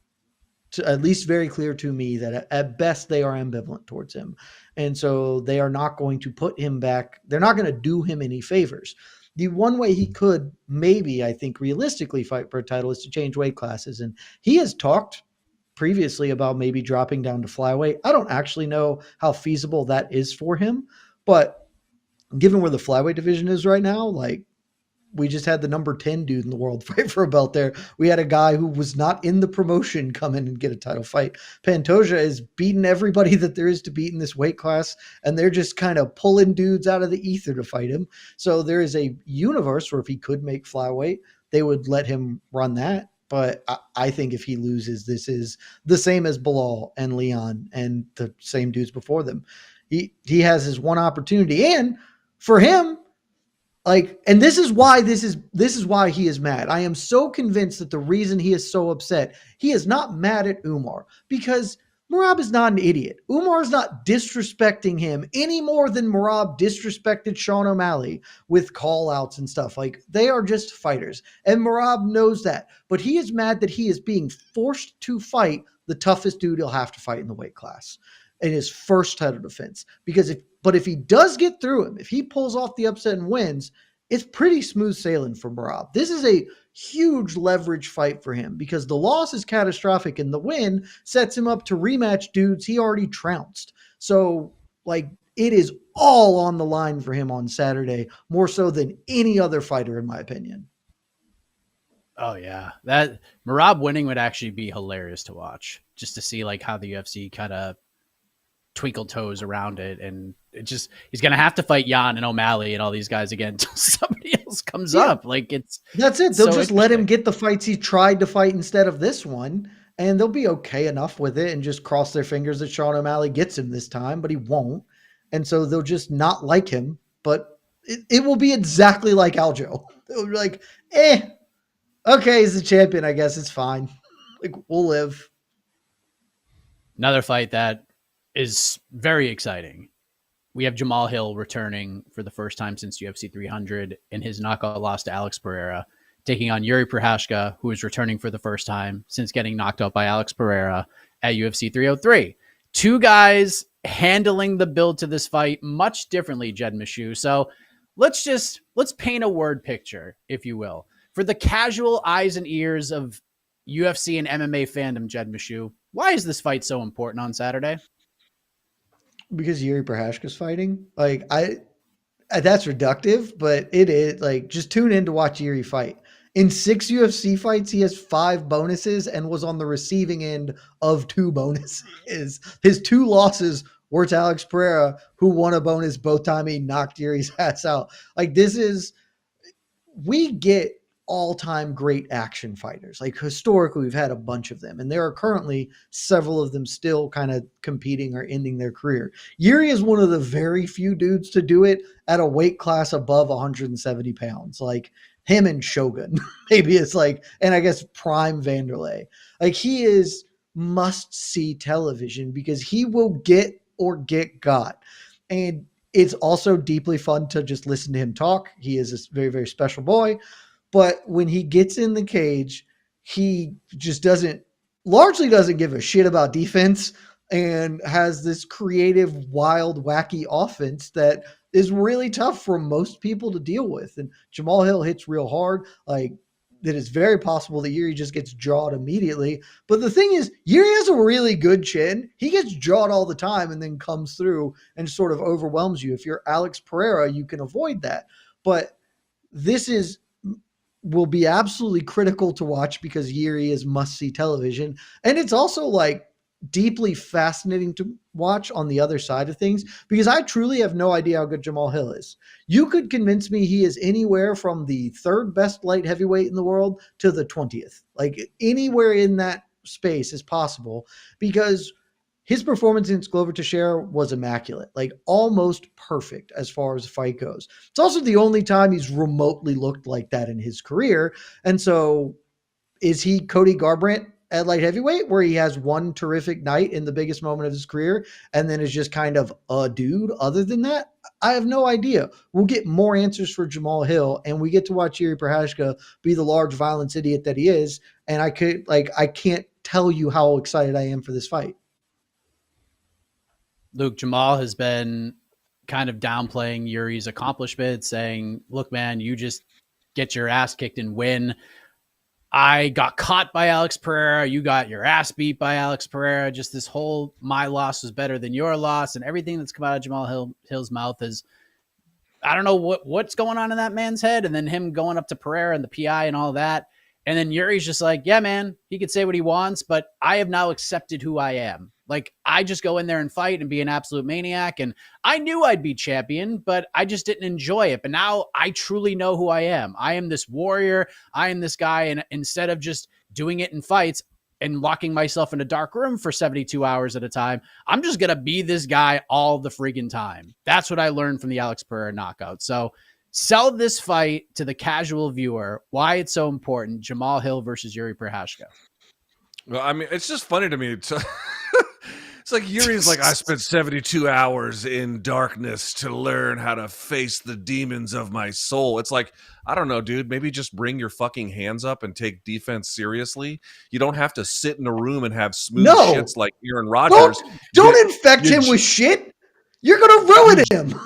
at least very clear to me that at best they are ambivalent towards him. And so they are not going to put him back. They're not going to do him any favors. The one way he could maybe, I think, realistically fight for a title is to change weight classes. And he has talked previously about maybe dropping down to flyweight. I don't actually know how feasible that is for him, but given where the flyweight division is right now, we just had the number 10 dude in the world fight for a belt there. We had a guy who was not in the promotion come in and get a title fight. Pantoja is beating everybody that there is to beat in this weight class, and they're just kind of pulling dudes out of the ether to fight him. So there is a universe where if he could make flyweight, they would let him run that. But I think if he loses, this is the same as Bilal and Leon and the same dudes before them. He has his one opportunity, and for him, and this is why he is mad. I am so convinced that the reason he is so upset, he is not mad at Umar because Merab is not an idiot. Umar is not disrespecting him any more than Merab disrespected Sean O'Malley with call outs and stuff. They are just fighters, and Merab knows that. But he is mad that he is being forced to fight the toughest dude he'll have to fight in the weight class in his first title defense. But if he does get through him, if he pulls off the upset and wins, it's pretty smooth sailing for Merab. This is a huge leverage fight for him because the loss is catastrophic and the win sets him up to rematch dudes he already trounced. So, it is all on the line for him on Saturday, more so than any other fighter, in my opinion. Oh yeah, that Merab winning would actually be hilarious to watch, just to see like how the UFC kind of twinkle toes around it, and it just he's gonna have to fight Jan and O'Malley and all these guys again until somebody else comes up. Like that's it. it's They'll so just let him get the fights he tried to fight instead of this one, and they'll be okay enough with it and just cross their fingers that Sean O'Malley gets him this time, but he won't. And so they'll just not like him, but it will be exactly like Aljo. They'll be like, okay, he's the champion. I guess it's fine. Like, we'll live. Another fight that is very exciting. We have Jamahal Hill returning for the first time since UFC 300 in his knockout loss to Alex Pereira, taking on Jiri Prochazka, who is returning for the first time since getting knocked out by Alex Pereira at UFC 303. Two guys handling the build to this fight much differently, Jed Mishu. So let's paint a word picture, if you will. For the casual eyes and ears of UFC and MMA fandom, Jed Mishu, why is this fight so important on Saturday? Because Jiri Prochazka's fighting. Like, that's reductive, but it is like, just tune in to watch Jiri fight. In 6 UFC fights, he has 5 bonuses and was on the receiving end of 2 bonuses. His 2 losses were to Alex Pereira, who won a bonus both time he knocked Jiri's ass out. Like, we get all-time great action fighters. Like, historically, we've had a bunch of them, and there are currently several of them still kind of competing or ending their career. Jiri is one of the very few dudes to do it at a weight class above 170 pounds. Like, him and Shogun, maybe it's like, and I guess prime Vanderlei. Like, he is must-see television because he will get or get got. And it's also deeply fun to just listen to him talk. He is a very, very special boy. But when he gets in the cage, he just largely doesn't give a shit about defense and has this creative, wild, wacky offense that is really tough for most people to deal with. And Jamahal Hill hits real hard. Like, it is very possible that Jiri just gets jawed immediately. But the thing is, Jiri has a really good chin. He gets jawed all the time and then comes through and sort of overwhelms you. If you're Alex Pereira, you can avoid that. But this will be absolutely critical to watch because Jiri is must-see television. And it's also like deeply fascinating to watch on the other side of things because I truly have no idea how good Jamahal Hill is. You could convince me he is anywhere from the 3rd best light heavyweight in the world to the 20th. Like, anywhere in that space is possible because his performance against Glover Teixeira was immaculate, like almost perfect as far as the fight goes. It's also the only time he's remotely looked like that in his career. And so is he Cody Garbrandt at light heavyweight, where he has one terrific night in the biggest moment of his career and then is just kind of a dude? Other than that, I have no idea. We'll get more answers for Jamahal Hill, and we get to watch Jiri Prochazka be the large violence idiot that he is. And I can't tell you how excited I am for this fight. Luke, Jamahal has been kind of downplaying Jiri's accomplishments, saying, look, man, you just get your ass kicked and win. I got caught by Alex Pereira. You got your ass beat by Alex Pereira. Just this whole, my loss was better than your loss. And everything that's come out of Jamahal Hill's mouth is, I don't know what's going on in that man's head. And then him going up to Pereira and the PI and all that. And then Jiri's just like, yeah, man, he could say what he wants, but I have now accepted who I am. Like, I just go in there and fight and be an absolute maniac. And I knew I'd be champion, but I just didn't enjoy it. But now I truly know who I am. I am this warrior. I am this guy. And instead of just doing it in fights and locking myself in a dark room for 72 hours at a time, I'm just going to be this guy all the freaking time. That's what I learned from the Alex Pereira knockout. So sell this fight to the casual viewer, why it's so important. Jamahal Hill versus Jiri Prochazka. Well, I mean, it's just funny to me. It's like Jiri's like, I spent 72 hours in darkness to learn how to face the demons of my soul. It's like, I don't know, dude, maybe just bring your fucking hands up and take defense seriously. You don't have to sit in a room and have smooth shits like Aaron Rodgers. Don't infect him with shit. You're going to ruin him.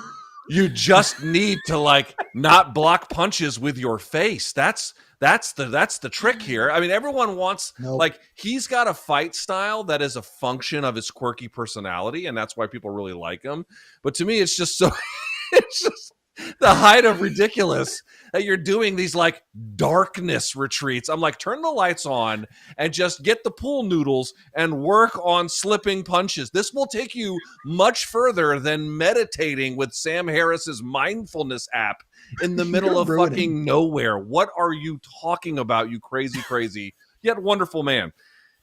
You just need to like not block punches with your face. That's the trick here. I mean, everyone wants like, he's got a fight style that is a function of his quirky personality, and that's why people really like him. But to me, it's just so the height of ridiculous that you're doing these like darkness retreats. I'm like, turn the lights on and just get the pool noodles and work on slipping punches. This will take you much further than meditating with Sam Harris's mindfulness app in the middle of fucking nowhere. What are you talking about, you crazy, yet wonderful man?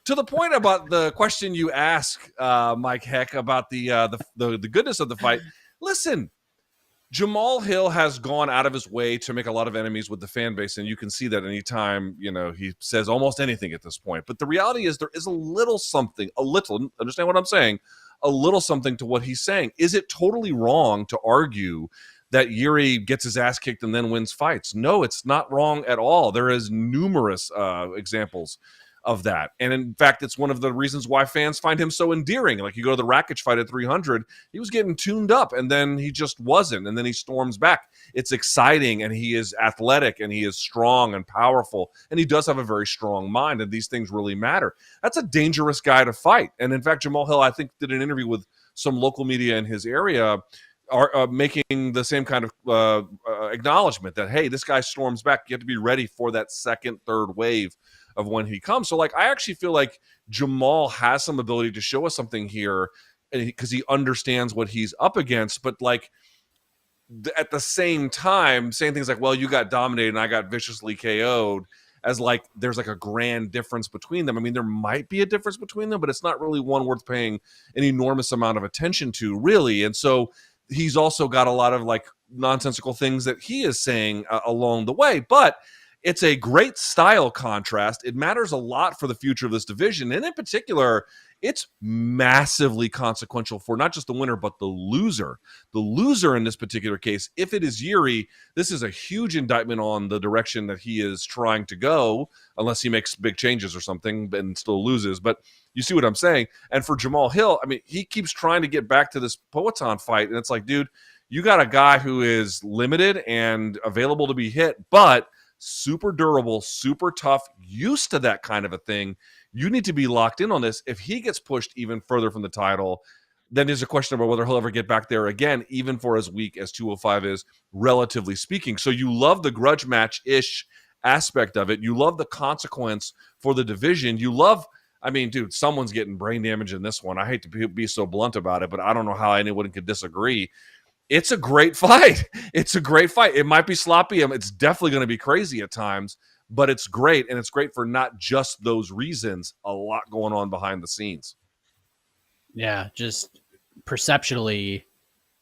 To the point about the question you ask, Mike Heck, about the goodness of the fight. Listen, Jamahal Hill has gone out of his way to make a lot of enemies with the fan base, and you can see that anytime, he says almost anything at this point. But the reality is there is a little something, understand what I'm saying, a little something to what he's saying. Is it totally wrong to argue that Jiri gets his ass kicked and then wins fights? No, it's not wrong at all. There is numerous examples of that. And in fact, it's one of the reasons why fans find him so endearing. Like, you go to the Rakic fight at 300, he was getting tuned up and then he just wasn't. And then he storms back. It's exciting, and he is athletic, and he is strong and powerful, and he does have a very strong mind, and these things really matter. That's a dangerous guy to fight. And in fact, Jamahal Hill, I think, did an interview with some local media in his area, are making the same kind of acknowledgement that, hey, this guy storms back. You have to be ready for that second, third wave of when he comes. So, like, I actually feel like Jamahal has some ability to show us something here because he understands what he's up against. But, like, at the same time, saying things like, well, you got dominated and I got viciously KO'd, as like there's like a grand difference between them. I mean, there might be a difference between them, but it's not really one worth paying an enormous amount of attention to, really. And so he's also got a lot of like nonsensical things that he is saying along the way. But it's a great style contrast. It matters a lot for the future of this division. And in particular, it's massively consequential for not just the winner, but the loser. The loser in this particular case, if it is Jiri, this is a huge indictment on the direction that he is trying to go, unless he makes big changes or something and still loses. But you see what I'm saying? And for Jamahal Hill, I mean, he keeps trying to get back to this Poatan fight. And it's like, dude, you got a guy who is limited and available to be hit, but super durable, super tough, used to that kind of a thing. You need to be locked in on this. If he gets pushed even further from the title, then there's a question about whether he'll ever get back there again, even for as weak as 205 is, relatively speaking. So you love the grudge match-ish aspect of it. You love the consequence for the division. You love, I mean, dude, someone's getting brain damage in this one. I hate to be so blunt about it, but I don't know how anyone could disagree. It's a great fight. It's a great fight. It might be sloppy. It's definitely going to be crazy at times, but it's great. And it's great for not just those reasons. A lot going on behind the scenes. Yeah, just perceptually,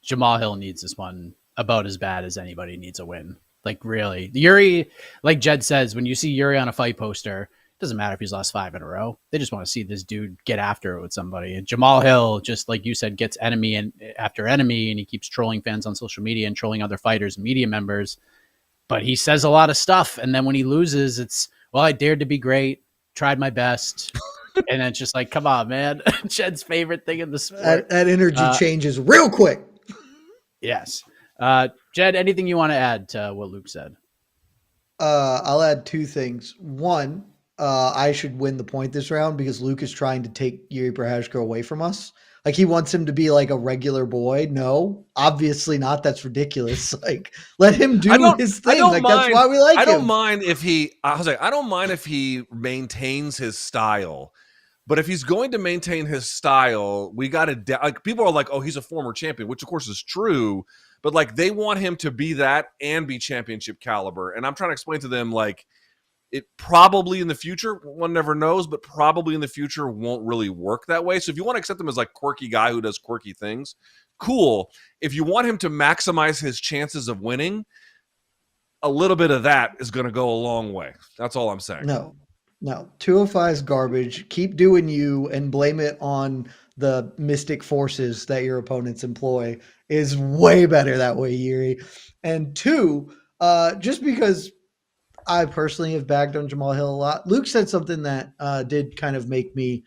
Jamahal Hill needs this one about as bad as anybody needs a win. Like, really. Jiri, like Jed says, when you see Jiri on a fight poster, it doesn't matter if he's lost 5 in a row. They just want to see this dude get after it with somebody. And Jamahal Hill, just like you said, gets enemy and after enemy, and he keeps trolling fans on social media and trolling other fighters and media members. But he says a lot of stuff. And then when he loses, it's, well, I dared to be great, tried my best. And it's just like, come on, man. Jed's favorite thing in the sport. That energy changes real quick. Yes. Jed, anything you want to add to what Luke said? I'll add 2 things. One, I should win the point this round because Luke is trying to take Jiri Prochazka away from us. Like, he wants him to be like a regular boy. No, obviously not. That's ridiculous. Like, let him do his thing. Like, that's why we like him. I don't mind if I don't mind if he maintains his style. But if he's going to maintain his style, we got to like, people are like, oh, he's a former champion, which of course is true. But like, they want him to be that and be championship caliber. And I'm trying to explain to them, like, it probably in the future, one never knows, but probably in the future won't really work that way. So if you want to accept him as like quirky guy who does quirky things, cool. If you want him to maximize his chances of winning, a little bit of that is going to go a long way. That's all I'm saying. No, 205 is garbage. Keep doing you and blame it on the mystic forces that your opponents employ is way better that way, Jiri. And 2, just because I personally have bagged on Jamahal Hill a lot, Luke said something that did kind of make me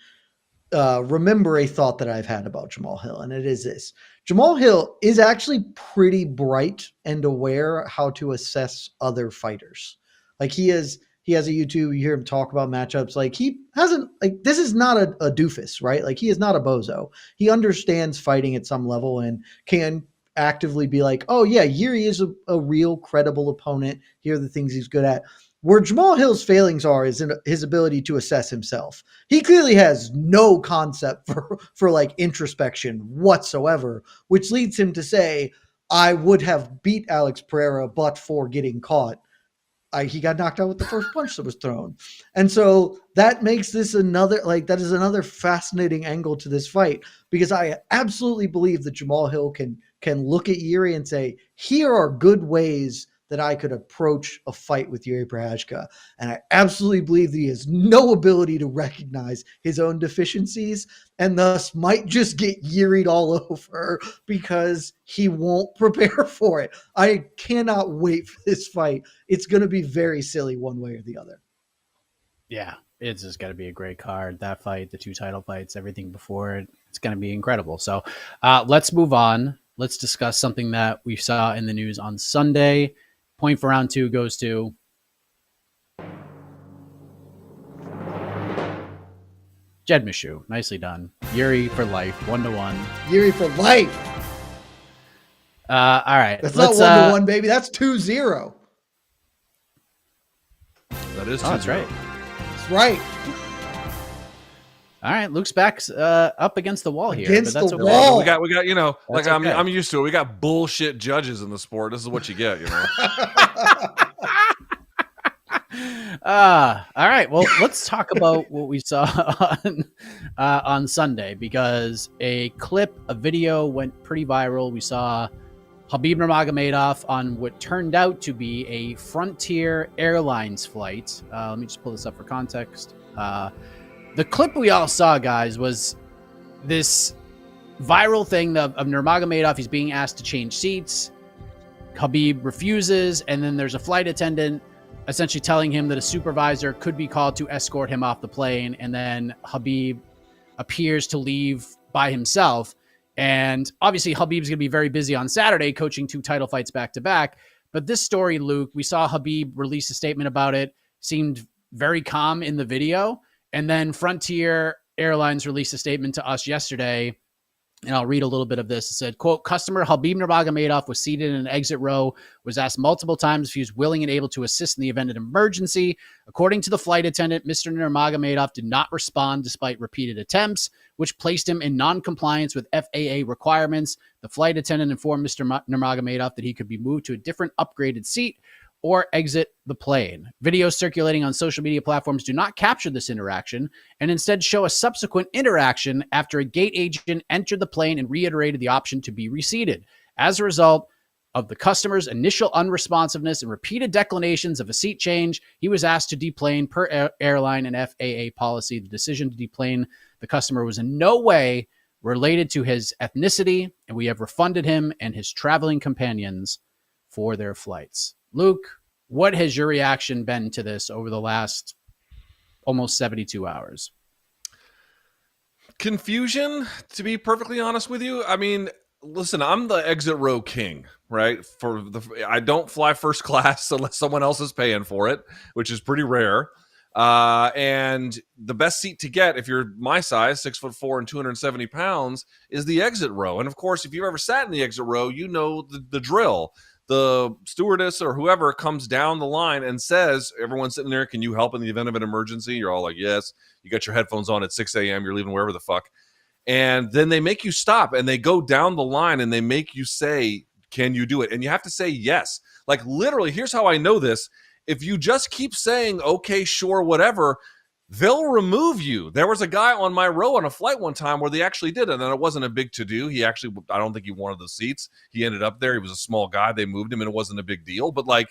remember a thought that I've had about Jamahal Hill, and it is this. Jamahal Hill is actually pretty bright and aware how to assess other fighters. Like, he has a YouTube, you hear him talk about matchups. Like, he hasn't, like, this is not a doofus, right? Like, he is not a bozo. He understands fighting at some level and can actively be like, oh yeah, Jiri is a real credible opponent. Here are the things he's good at. Where Jamahal Hill's failings are is in his ability to assess himself. He clearly has no concept for like introspection whatsoever, which leads him to say, I would have beat Alex Pereira, but for getting caught. He got knocked out with the first punch that was thrown. And so that makes this that is another fascinating angle to this fight, because I absolutely believe that Jamahal Hill can look at Jiri and say, here are good ways that I could approach a fight with Jiri Prochazka. And I absolutely believe that he has no ability to recognize his own deficiencies and thus might just get Jiri'd all over because he won't prepare for it. I cannot wait for this fight. It's going to be very silly one way or the other. Yeah, it's just going to be a great card. That fight, the 2 title fights, everything before it, it's going to be incredible. So let's move on. Let's discuss something that we saw in the news on Sunday. Point for round 2 goes to Jed Meshew. Nicely done. Jiri for life, 1-1. Jiri for life. All right. That's not 1-1, baby. That's 2-0. That is 2-0. That's right. That's right. All right, Luke's back up against the wall here. Against but that's the okay. wall. We got, you know, That's like okay. I'm used to it. We got bullshit judges in the sport. This is what you get, you know. All right. Well, let's talk about what we saw on Sunday, because a video went pretty viral. We saw Khabib Nurmagomedov on what turned out to be a Frontier Airlines flight. Let me just pull this up for context. The clip we all saw, guys, was this viral thing of Nurmagomedov. He's being asked to change seats. Khabib refuses, and then there's a flight attendant essentially telling him that a supervisor could be called to escort him off the plane, and then Khabib appears to leave by himself. And obviously, Khabib's going to be very busy on Saturday coaching 2 title fights back-to-back. But this story, Luke, we saw Khabib release a statement about it, seemed very calm in the video. And then Frontier Airlines released a statement to us yesterday, and I'll read a little bit of this. It said, quote, customer Khabib Nurmagomedov was seated in an exit row, was asked multiple times if he was willing and able to assist in the event of an emergency. According to the flight attendant, Mr. Nurmagomedov did not respond despite repeated attempts, which placed him in non-compliance with FAA requirements. The flight attendant informed Mr. Nurmagomedov that he could be moved to a different upgraded seat or exit the plane. Videos circulating on social media platforms do not capture this interaction and instead show a subsequent interaction after a gate agent entered the plane and reiterated the option to be reseated. As a result of the customer's initial unresponsiveness and repeated declinations of a seat change, he was asked to deplane per airline and FAA policy. The decision to deplane the customer was in no way related to his ethnicity, and we have refunded him and his traveling companions for their flights. Luke, what has your reaction been to this over the last almost 72 hours? Confusion, to be perfectly honest with you. I mean, listen, I'm the exit row king, right? I don't fly first class unless someone else is paying for it, which is pretty rare. And the best seat to get, if you're my size, 6'4" and 270 pounds, is the exit row. And of course, if you've ever sat in the exit row, you know the drill. The stewardess or whoever comes down the line and says, everyone's sitting there, can you help in the event of an emergency? You're all like, yes. You got your headphones on at 6 a.m. You're leaving wherever the fuck. And then they make you stop and they go down the line and they make you say, can you do it? And you have to say yes. Like literally, here's how I know this. If you just keep saying, okay, sure, whatever, they'll remove you. There was a guy on my row on a flight one time where they actually did it, and it wasn't a big to-do. He actually, I don't think he wanted the seats. He ended up there. He was a small guy. They moved him, and it wasn't a big deal. But, like,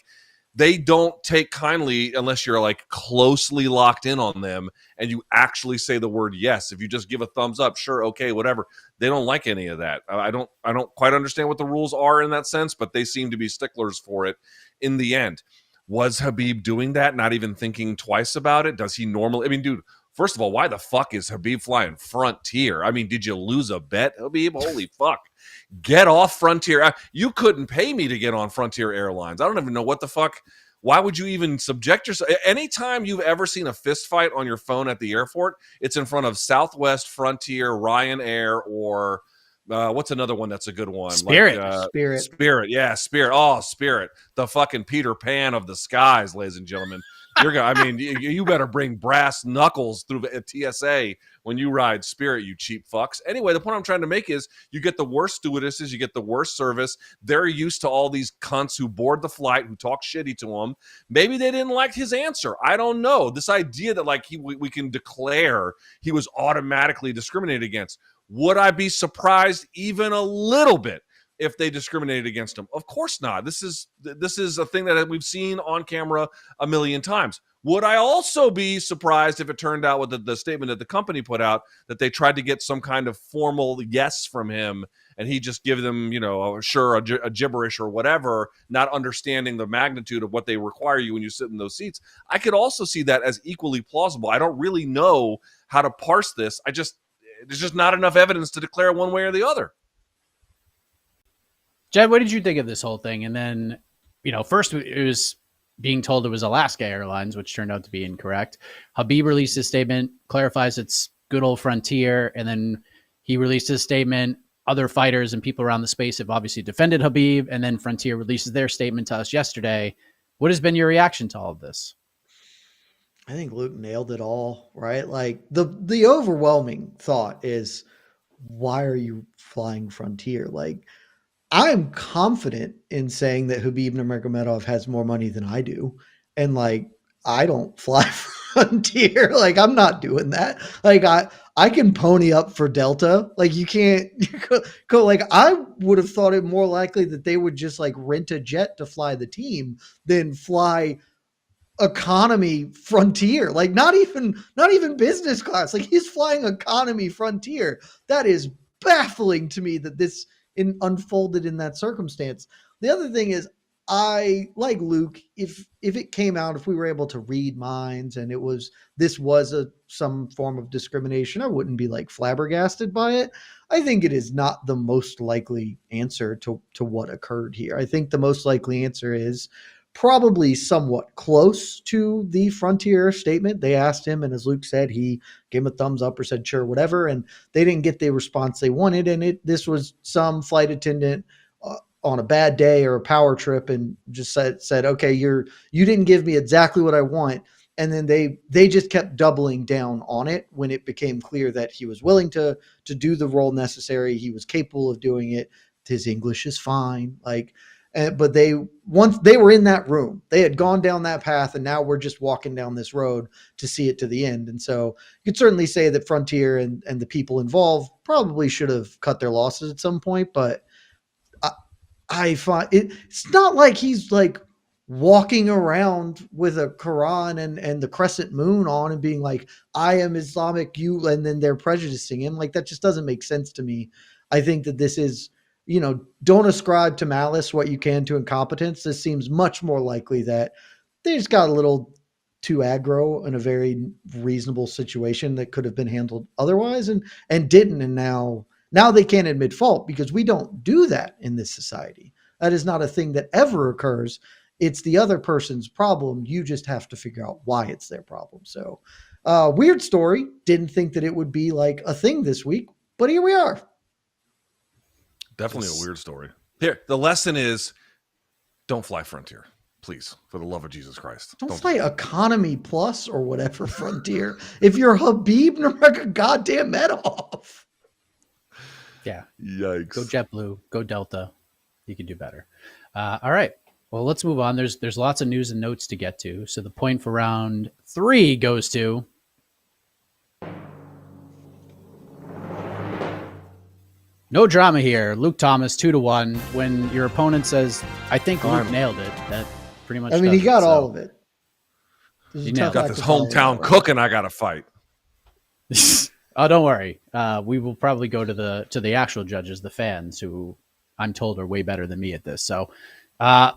they don't take kindly unless you're, like, closely locked in on them and you actually say the word yes. If you just give a thumbs up, sure, okay, whatever. They don't like any of that. I don't quite understand what the rules are in that sense, but they seem to be sticklers for it in the end. Was Khabib doing that, not even thinking twice about it? Does he normally? I mean, dude, first of all, why the fuck is Khabib flying Frontier? I mean, did you lose a bet, Khabib? Holy fuck. Get off Frontier. You couldn't pay me to get on Frontier Airlines. I don't even know what the fuck. Why would you even subject yourself? Anytime you've ever seen a fist fight on your phone at the airport, it's in front of Southwest, Frontier, Ryanair, or What's another one that's a good one? Spirit. Spirit. Yeah, Spirit. Oh, Spirit. The fucking Peter Pan of the skies, ladies and gentlemen. You better bring brass knuckles through the TSA when you ride Spirit, you cheap fucks. Anyway, the point I'm trying to make is you get the worst stewardesses, you get the worst service. They're used to all these cunts who board the flight, who talk shitty to them. Maybe they didn't like his answer. I don't know. This idea that like we can declare he was automatically discriminated against. Would I be surprised even a little bit if they discriminated against him? Of course not. This is a thing that we've seen on camera a million times. Would I also be surprised if it turned out with the statement that the company put out that they tried to get some kind of formal yes from him and he just give them, a gibberish or whatever, not understanding the magnitude of what they require you when you sit in those seats? I could also see that as equally plausible. I don't really know how to parse this. There's just not enough evidence to declare one way or the other. Jed, what did you think of this whole thing? And then, first it was being told it was Alaska Airlines, which turned out to be incorrect. Khabib released his statement, clarifies it's good old Frontier. And then he released his statement. Other fighters and people around the space have obviously defended Khabib. And then Frontier releases their statement to us yesterday. What has been your reaction to all of this? I think Luke nailed it all, right? Like the overwhelming thought is, why are you flying Frontier? Like, I'm confident in saying that Khabib Nurmagomedov has more money than I do. And like, I don't fly Frontier. Like, I'm not doing that. Like, I can pony up for Delta. Like, you can't go. Like, I would have thought it more likely that they would just like rent a jet to fly the team than fly economy Frontier. Like, not even business class. Like, he's flying economy Frontier. That is baffling to me that this unfolded in that circumstance. The other thing is, I like Luke, if it came out, if we were able to read minds and this was some form of discrimination, I wouldn't be like flabbergasted by it. I think it is not the most likely answer to what occurred here. I think the most likely answer is probably somewhat close to the Frontier statement. They asked him, and as Luke said, he gave him a thumbs up or said, sure, whatever. And they didn't get the response they wanted. And this was some flight attendant on a bad day or a power trip and just said, okay, you didn't give me exactly what I want. And then they just kept doubling down on it when it became clear that he was willing to do the role necessary. He was capable of doing it. His English is fine. But once they were in that room, they had gone down that path, and now we're just walking down this road to see it to the end. And so you could certainly say that Frontier and the people involved probably should have cut their losses at some point. But I find it's not like he's like walking around with a Quran and the crescent moon on and being like, I am Islamic, and then they're prejudicing him. Like, that just doesn't make sense to me. I think that this is, don't ascribe to malice what you can to incompetence. This seems much more likely that they just got a little too aggro in a very reasonable situation that could have been handled otherwise and didn't. And now they can't admit fault because we don't do that in this society. That is not a thing that ever occurs. It's the other person's problem. You just have to figure out why it's their problem. So weird story. Didn't think that it would be like a thing this week, but here we are. Definitely a weird story. Here, the lesson is, don't fly Frontier, please, for the love of Jesus Christ. Don't fly Economy Plus or whatever Frontier. If you're Khabib Nurmagomedov. Yeah. Yikes. Go JetBlue. Go Delta. You can do better. All right. Well, let's move on. There's lots of news and notes to get to. So the point for round 3 goes to no drama here. Luke Thomas 2-1. When your opponent says, "I think Luke nailed it," that pretty much. I mean, he got all of it. You got this hometown cooking. I got to fight. Oh, don't worry. We will probably go to the actual judges, the fans, who I'm told are way better than me at this. So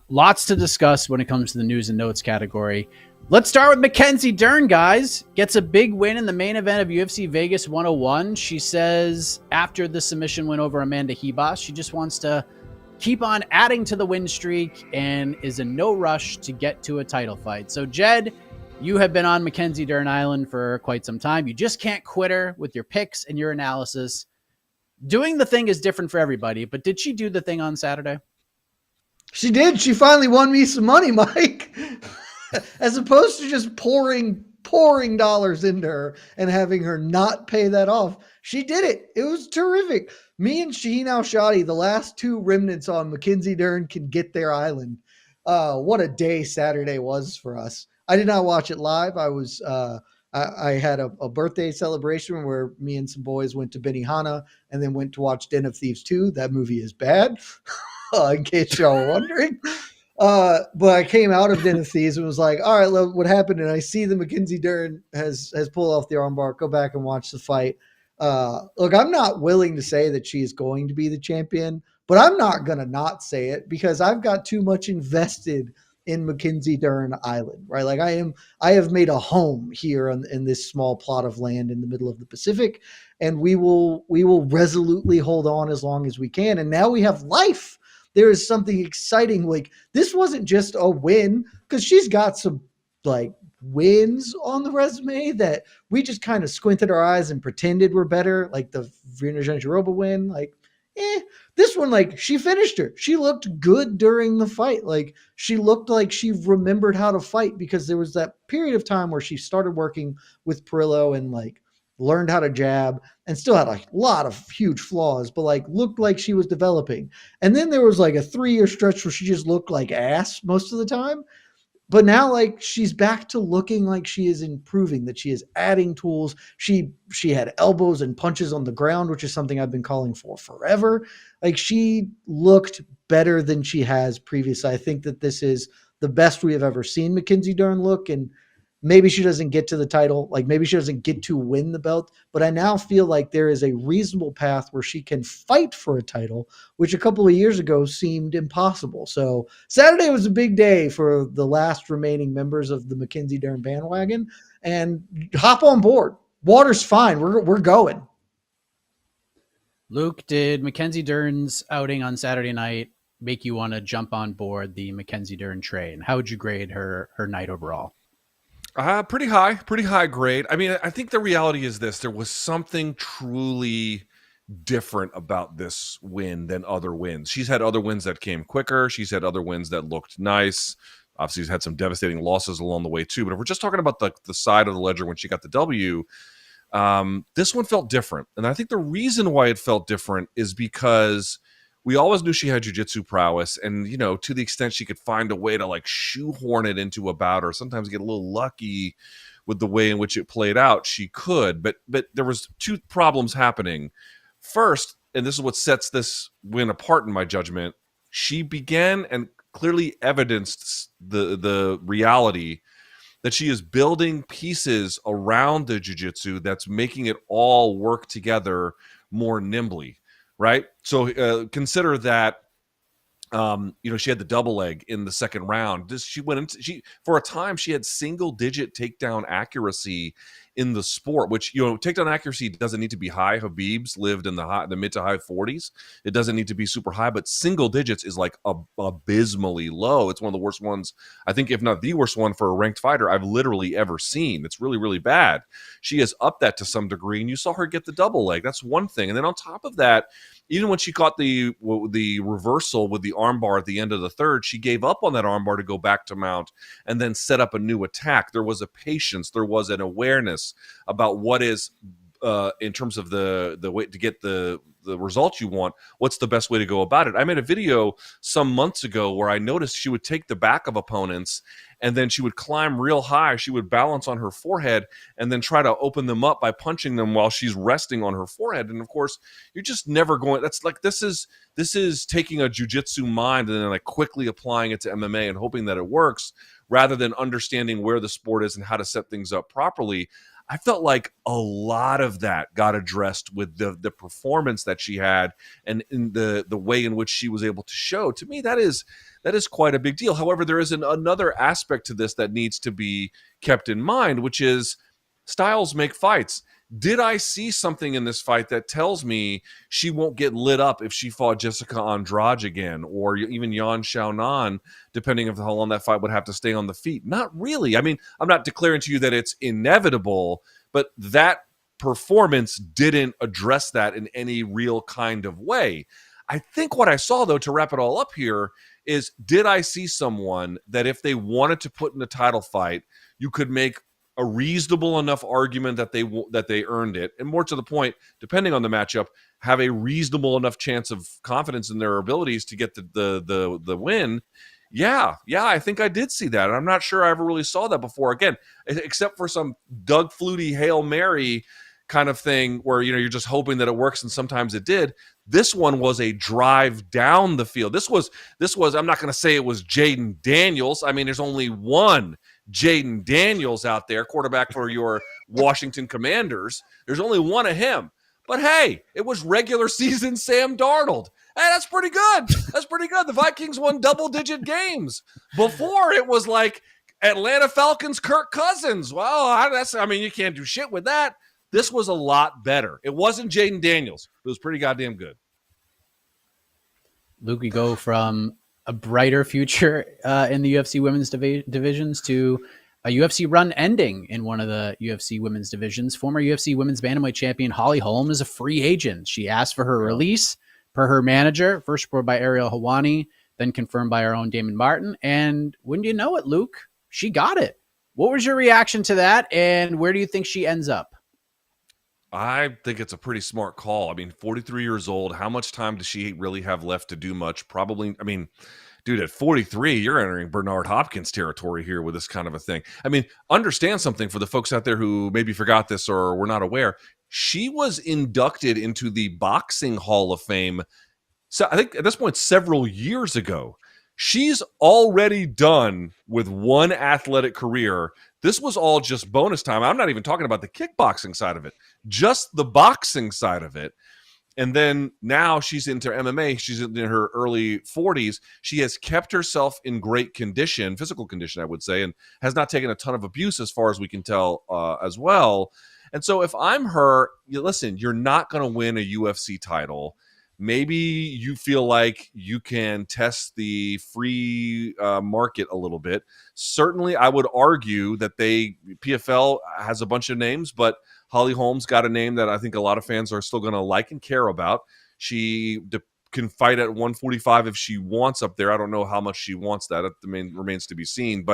lots to discuss when it comes to the news and notes category. Let's start with Mackenzie Dern, guys. Gets a big win in the main event of UFC Vegas 101. She says after the submission win over Amanda Ribas, she just wants to keep on adding to the win streak and is in no rush to get to a title fight. So, Jed, you have been on Mackenzie Dern Island for quite some time. You just can't quit her with your picks and your analysis. Doing the thing is different for everybody, but did she do the thing on Saturday? She did. She finally won me some money, Mike. As opposed to just pouring dollars into her and having her not pay that off. She did it. It was terrific. Me and Shaheen Al-Shadi, the last two remnants on Mackenzie Dern can get their island. What a day Saturday was for us. I did not watch it live. I had a birthday celebration where me and some boys went to Benihana and then went to watch Den of Thieves 2. That movie is bad, in case y'all were wondering. But I came out of Den of Thieves and was like, all right, look what happened. And I see the Mackenzie Dern has pulled off the armbar. Go back and watch the fight. Look, I'm not willing to say that she's going to be the champion, but I'm not going to not say it because I've got too much invested in Mackenzie Dern Island, right? Like I have made a home here in this small plot of land in the middle of the Pacific, and we will resolutely hold on as long as we can. And now we have life. There is something exciting. Like this wasn't just a win because she's got some like wins on the resume that we just kind of squinted our eyes and pretended were better. Like the Virna Jandiroba win, like, this one, like she finished her. She looked good during the fight. Like she looked like she remembered how to fight because there was that period of time where she started working with Perillo and like learned how to jab and still had a lot of huge flaws, but like looked like she was developing. And then there was like a 3-year stretch where she just looked like ass most of the time. But now, like, she's back to looking like she is improving, that she is adding tools. She had elbows and punches on the ground, which is something I've been calling for forever. Like, she looked better than she has previously. I think that this is the best we have ever seen Mackenzie Dern look, and maybe she doesn't get to the title. Like, maybe she doesn't get to win the belt, but I now feel like there is a reasonable path where she can fight for a title, which a couple of years ago seemed impossible. So Saturday was a big day for the last remaining members of the Mackenzie Dern bandwagon, and hop on board. Water's fine. We're going. Luke, did Mackenzie Dern's outing on Saturday night make you want to jump on board the Mackenzie Dern train? How would you grade her night overall? Pretty high grade. I mean, I think the reality is this: there was something truly different about this win than other wins. She's had other wins that came quicker. She's had other wins that looked nice. Obviously, she's had some devastating losses along the way too. But if we're just talking about the side of the ledger when she got the W, this one felt different. And I think the reason why it felt different is because we always knew she had jiu-jitsu prowess, and to the extent she could find a way to like shoehorn it into a bout or sometimes get a little lucky with the way in which it played out, she could. But there was two problems happening. First, and this is what sets this win apart in my judgment, she began and clearly evidenced the reality that she is building pieces around the jiu-jitsu that's making it all work together more nimbly. Right. So consider that, she had the double leg in the second round. For a time, she had single digit takedown accuracy in the sport, which, takedown accuracy doesn't need to be high. Khabib's lived in the mid to high 40s. It doesn't need to be super high, but single digits is like abysmally low. It's one of the worst ones, I think, if not the worst one for a ranked fighter I've literally ever seen. It's really, really bad. She has upped that to some degree, and you saw her get the double leg. That's one thing. And then on top of that, even when she caught the reversal with the armbar at the end of the third, she gave up on that armbar to go back to mount and then set up a new attack. There was a patience. There was an awareness about what is, in terms of the way to get the results you want, what's the best way to go about it. I made a video some months ago where I noticed she would take the back of opponents and then she would climb real high. She would balance on her forehead and then try to open them up by punching them while she's resting on her forehead. And of course, you're just never going. That's like, this is taking a jiu-jitsu mind and then like quickly applying it to MMA and hoping that it works rather than understanding where the sport is and how to set things up properly. I felt like a lot of that got addressed with the performance that she had and in the way in which she was able to show. To me, that is quite a big deal. However, there is another aspect to this that needs to be kept in mind, which is styles make fights. Did I see something in this fight that tells me she won't get lit up if she fought Jessica Andrade again, or even Yan Xiaonan, depending on how long that fight would have to stay on the feet? Not really. I mean, I'm not declaring to you that it's inevitable, but that performance didn't address that in any real kind of way. I think what I saw, though, to wrap it all up here, is did I see someone that if they wanted to put in a title fight, you could make a reasonable enough argument that they earned it, and more to the point, depending on the matchup, have a reasonable enough chance of confidence in their abilities to get the win. Yeah, I think I did see that, and I'm not sure I ever really saw that before. Again, except for some Doug Flutie Hail Mary kind of thing where you're just hoping that it works, and sometimes it did. This one was a drive down the field. This was I'm not going to say it was Jaden Daniels. I mean, there's only one Jaden Daniels out there, quarterback for your Washington Commanders. There's only one of him. But hey, it was regular season Sam Darnold. Hey, that's pretty good. That's pretty good. The Vikings won double-digit games. Before, it was like Atlanta Falcons Kirk Cousins. Well, you can't do shit with that. This was a lot better. It wasn't Jaden Daniels. It was pretty goddamn good. Luke, we go from a brighter future in the UFC women's divisions to a UFC run ending in one of the UFC women's divisions. Former UFC women's bantamweight champion Holly Holm is a free agent. She asked for her release per her manager, first reported by Ariel Helwani, then confirmed by our own Damon Martin. And wouldn't you know it, Luke, she got it. What was your reaction to that, and where do you think she ends up? I think it's a pretty smart call. I mean, 43 years old. How much time does she really have left to do much? Probably, I mean, dude, at 43, you're entering Bernard Hopkins territory here with this kind of a thing. I mean, understand something for the folks out there who maybe forgot this or were not aware. She was inducted into the Boxing Hall of Fame, so I think at this point, several years ago. She's already done with one athletic career. This was all just bonus time. I'm not even talking about the kickboxing side of it, just the boxing side of it. And then now she's into MMA. She's in her early 40s. She has kept herself in great condition, physical condition, I would say, and has not taken a ton of abuse as far as we can tell as well. And so if I'm her, listen, you're not going to win a UFC title. Maybe you feel like you can test the free market a little bit. Certainly, I would argue that PFL has a bunch of names, but Holly Holm's got a name that I think a lot of fans are still going to like and care about. She can fight at 145 if she wants up there. I don't know how much she wants that. It remains to be seen.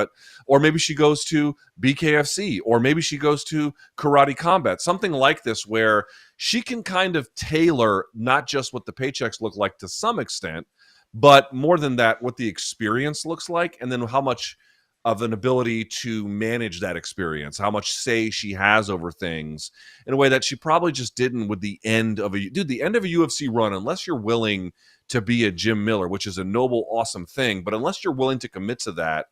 Or maybe she goes to BKFC, or maybe she goes to Karate Combat, something like this where she can kind of tailor not just what the paychecks look like to some extent, but more than that, what the experience looks like, and then how much of an ability to manage that experience, how much say she has over things in a way that she probably just didn't with the end of a UFC run, unless you're willing to be a Jim Miller, which is a noble, awesome thing. But unless you're willing to commit to that,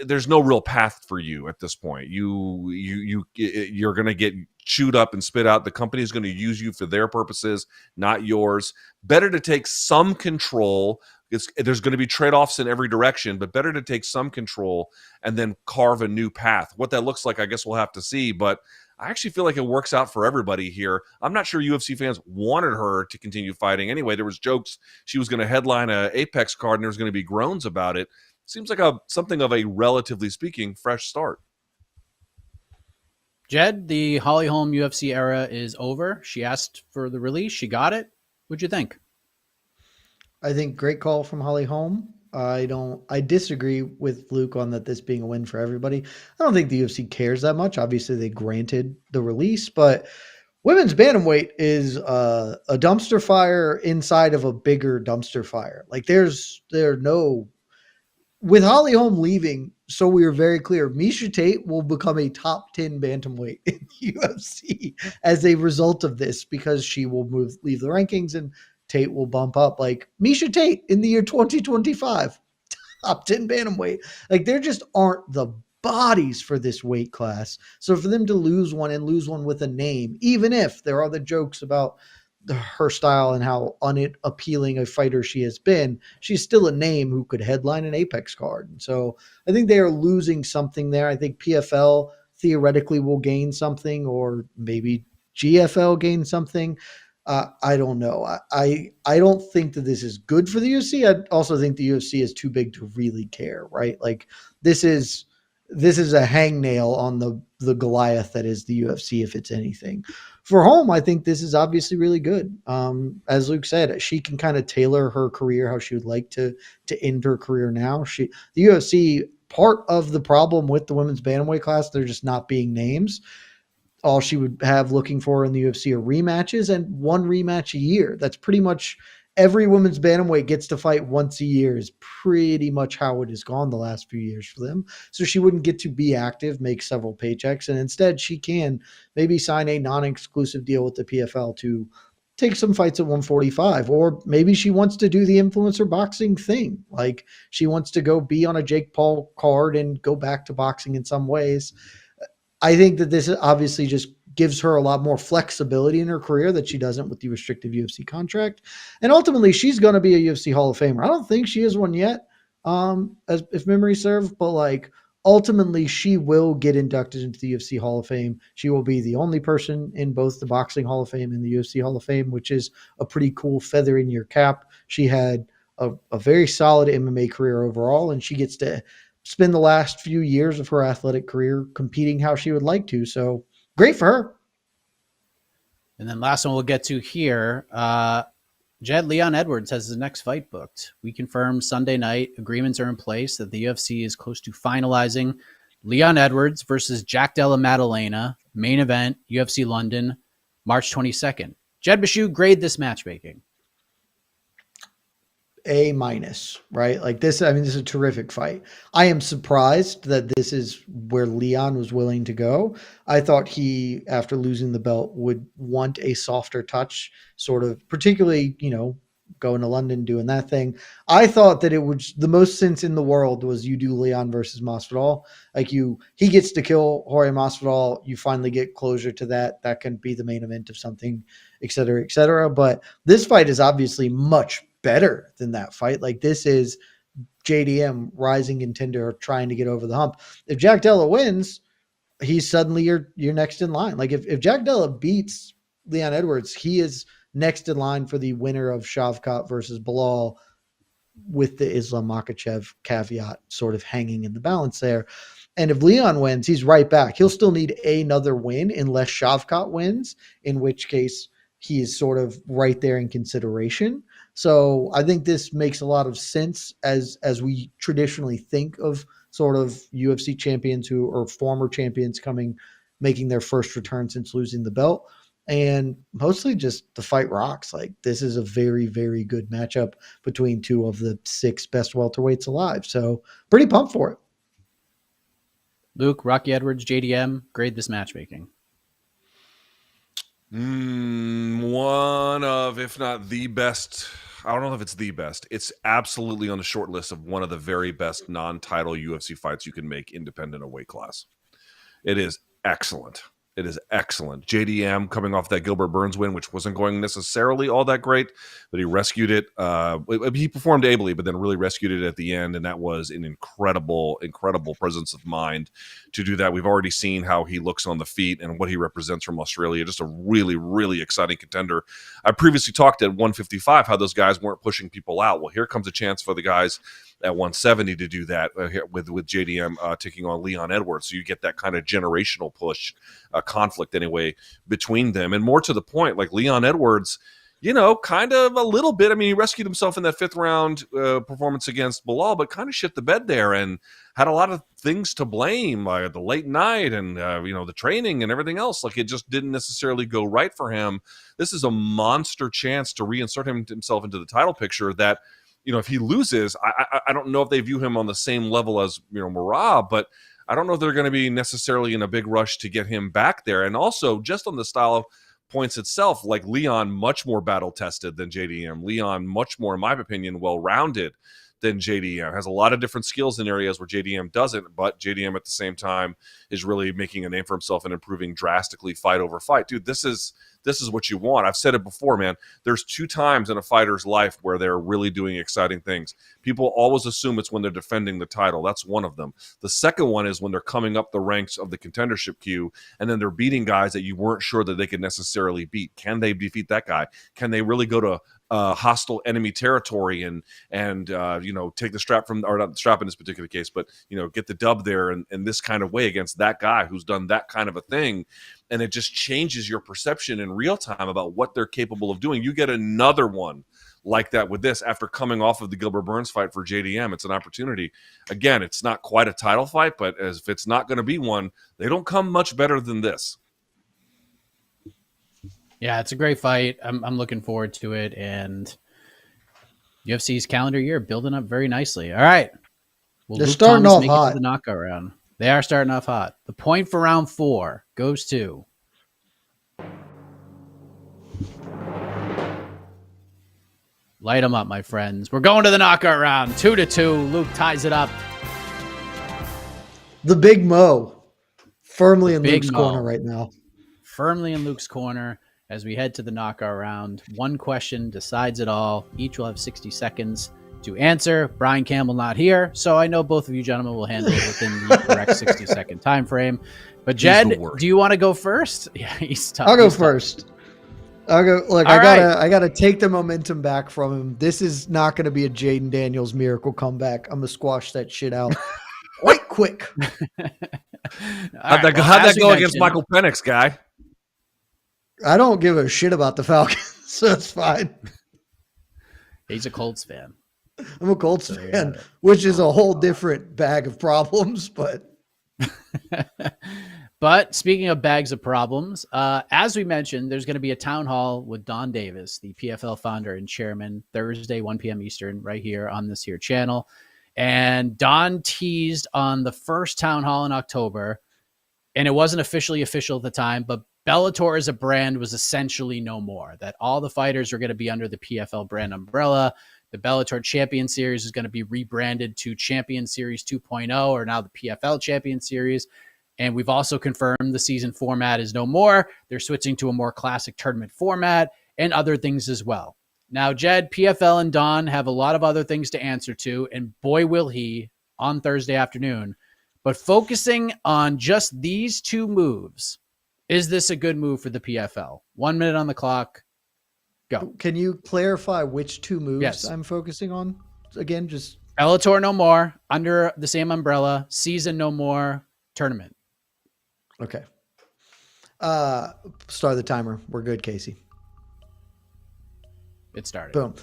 there's no real path for you at this point. You're going to get chewed up and spit out. The company is going to use you for their purposes, not yours. Better to take some control. There's going to be trade-offs in every direction, but better to take some control and then carve a new path. What that looks like, I guess we'll have to see, but I actually feel like it works out for everybody here. I'm not sure UFC fans wanted her to continue fighting anyway. There was jokes she was going to headline a Apex card and there was going to be groans about it. Seems like something of a, relatively speaking, fresh start. Jed, the Holly Holm UFC era is over. She asked for the release. She got it. What'd you think? I think great call from Holly Holm. I disagree with Luke on this being a win for everybody. I don't think the UFC cares that much. Obviously, they granted the release, but women's bantamweight is a dumpster fire inside of a bigger dumpster fire. Like with Holly Holm leaving, so we are very clear, Miesha Tate will become a top 10 bantamweight in the UFC as a result of this, because she will leave the rankings and Tate will bump up. Like Miesha Tate in the year 2025, top 10 bantamweight. Like there just aren't the bodies for this weight class. So for them to lose one with a name, even if there are the jokes about her style and how unappealing a fighter she has been, she's still a name who could headline an Apex card. And so I think they are losing something there. I think PFL theoretically will gain something, or maybe GFL gain something. I don't know. I don't think that this is good for the UFC. I also think the UFC is too big to really care, right? Like this is this is a hangnail on the Goliath that is the UFC, if it's anything. For Holm, I think this is obviously really good. As Luke said, she can kind of tailor her career how she would like to end her career now. The UFC, part of the problem with the women's bantamweight class, they're just not being names. All she would have looking for in the UFC are rematches, and one rematch a year. That's pretty much every women's bantamweight gets to fight once a year is pretty much how it has gone the last few years for them. So she wouldn't get to be active, make several paychecks, and instead she can maybe sign a non-exclusive deal with the PFL to take some fights at 145, or maybe she wants to do the influencer boxing thing. Like she wants to go be on a Jake Paul card and go back to boxing in some ways. I think that this obviously just gives her a lot more flexibility in her career that she doesn't with the restrictive UFC contract. And ultimately, she's going to be a UFC Hall of Famer. I don't think she is one yet, as if memory serves, but like ultimately, she will get inducted into the UFC Hall of Fame. She will be the only person in both the Boxing Hall of Fame and the UFC Hall of Fame, which is a pretty cool feather in your cap. She had a very solid MMA career overall, and she gets to spend the last few years of her athletic career competing how she would like to. So great for her. And then last one we'll get to here. Jed, Leon Edwards has his next fight booked. We confirmed Sunday night. Agreements are in place that the UFC is close to finalizing. Leon Edwards versus Jack Della Maddalena. Main event, UFC London, March 22nd. Jed Bashu, grade this matchmaking. A-, right? Like this, I mean, this is a terrific fight. I am surprised that this is where Leon was willing to go. I thought he, after losing the belt, would want a softer touch, sort of, particularly, going to London, doing that thing. I thought that it was the most sense in the world was you do Leon versus Masvidal. Like he gets to kill Jorge Masvidal. You finally get closure to that. That can be the main event of something, et cetera, et cetera. But this fight is obviously much better than that fight. Like this is JDM rising contender trying to get over the hump. If Jack Della wins, he's suddenly your next in line. Like if Jack Della beats Leon Edwards, he is next in line for the winner of Shavkat versus Bilal, with the Islam Makhachev caveat sort of hanging in the balance there. And if Leon wins, he's right back. He'll still need another win unless Shavkat wins, in which case he is sort of right there in consideration. So I think this makes a lot of sense as we traditionally think of sort of UFC champions who are former champions making their first return since losing the belt. And mostly just the fight rocks. Like this is a very, very good matchup between two of the 6 best welterweights alive. So pretty pumped for it. Luke, Rocky Edwards, JDM, grade this matchmaking. One of, if not the best, I don't know if it's the best. It's absolutely on the short list of one of the very best non-title UFC fights you can make independent of weight class. It is excellent. It is excellent. JDM coming off that Gilbert Burns win, which wasn't going necessarily all that great, but he rescued it. He performed ably, but then really rescued it at the end, and that was an incredible, incredible presence of mind to do that. We've already seen how he looks on the feet and what he represents from Australia. Just a really, really exciting contender. I previously talked at 155 how those guys weren't pushing people out. Well, here comes a chance for the guys at 170 to do that with JDM taking on Leon Edwards. So you get that kind of generational push, conflict anyway, between them. And more to the point, like Leon Edwards, kind of a little bit. I mean, he rescued himself in that 5th round performance against Bilal, but kind of shit the bed there and had a lot of things to blame, the late night and, the training and everything else. Like it just didn't necessarily go right for him. This is a monster chance to reinsert himself into the title picture that, if he loses, I don't know if they view him on the same level as, Merab, but I don't know if they're going to be necessarily in a big rush to get him back there. And also just on the style of points itself, like Leon, much more battle tested than JDM. Leon, much more, in my opinion, well-rounded than JDM. Has a lot of different skills in areas where JDM doesn't, but JDM at the same time is really making a name for himself and improving drastically fight over fight. Dude, this is this is what you want. I've said it before, man. There's 2 times in a fighter's life where they're really doing exciting things. People always assume it's when they're defending the title. That's one of them. The second one is when they're coming up the ranks of the contendership queue, and then they're beating guys that you weren't sure that they could necessarily beat. Can they defeat that guy? Can they really go to hostile enemy territory and take the strap from, or not the strap in this particular case, but get the dub there in this kind of way against that guy who's done that kind of a thing? And it just changes your perception in real time about what they're capable of doing. You get another one like that with this after coming off of the Gilbert Burns fight for JDM. It's an opportunity. Again, it's not quite a title fight, but as if it's not going to be one, they don't come much better than this. Yeah, it's a great fight. I'm looking forward to it, and UFC's calendar year building up very nicely. All right. Well, they're starting off hot. To the knockout round. They are starting off hot. The point for round 4 goes to light them up, my friends. We're going to the knockout round. 2-2. Luke ties it up. The Big Mo, firmly in Luke's corner right now. Firmly in Luke's corner as we head to the knockout round. One question decides it all. Each will have 60 seconds to answer. Brian Campbell not here, so I know both of you gentlemen will handle it within the correct 60-second time frame. But Jed, do you want to go first? Yeah, he's tough. I'll go first. I'll go. Look, I gotta take the momentum back from him. This is not going to be a Jaden Daniels miracle comeback. I'm gonna squash that shit out quite quick. How'd that go against Michael Penix, guy? I don't give a shit about the Falcons, so it's fine. He's a Colts fan. I'm a Colts fan, which is a whole different bag of problems, but. But speaking of bags of problems, as we mentioned, there's going to be a town hall with Don Davis, the PFL founder and chairman, Thursday, 1 p.m. Eastern, right here on this here channel. And Don teased on the first town hall in October, and it wasn't officially official at the time, but Bellator as a brand was essentially no more, that all the fighters are going to be under the PFL brand umbrella. The Bellator Champion Series is going to be rebranded to Champion Series 2.0, or now the PFL Champion Series. And we've also confirmed the season format is no more. They're switching to a more classic tournament format and other things as well. Now, Jed, PFL and Don have a lot of other things to answer to, and boy will he on Thursday afternoon. But focusing on just these 2 moves, is this a good move for the PFL? 1 minute on the clock. Go. Can you clarify which 2 moves Yes. I'm focusing on? Again, just Bellator no more, under the same umbrella, season no more, tournament. okay. Start the timer. We're good, Casey. It started. Boom.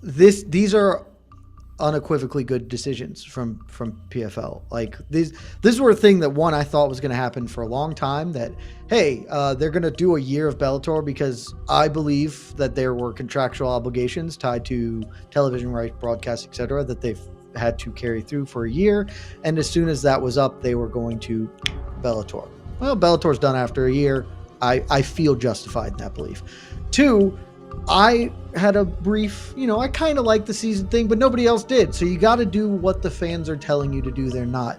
These are unequivocally good decisions from PFL. Like this were a thing that I thought was going to happen for a long time, that, hey, they're going to do a year of Bellator because I believe that there were contractual obligations tied to television rights, broadcast, etc., that they've had to carry through for a year. And as soon as that was up, they were going to Bellator. Well, Bellator's done after a year. I feel justified in that belief. 2, I had a brief, I kind of like the season thing, but nobody else did. So you got to do what the fans are telling you to do. They're not.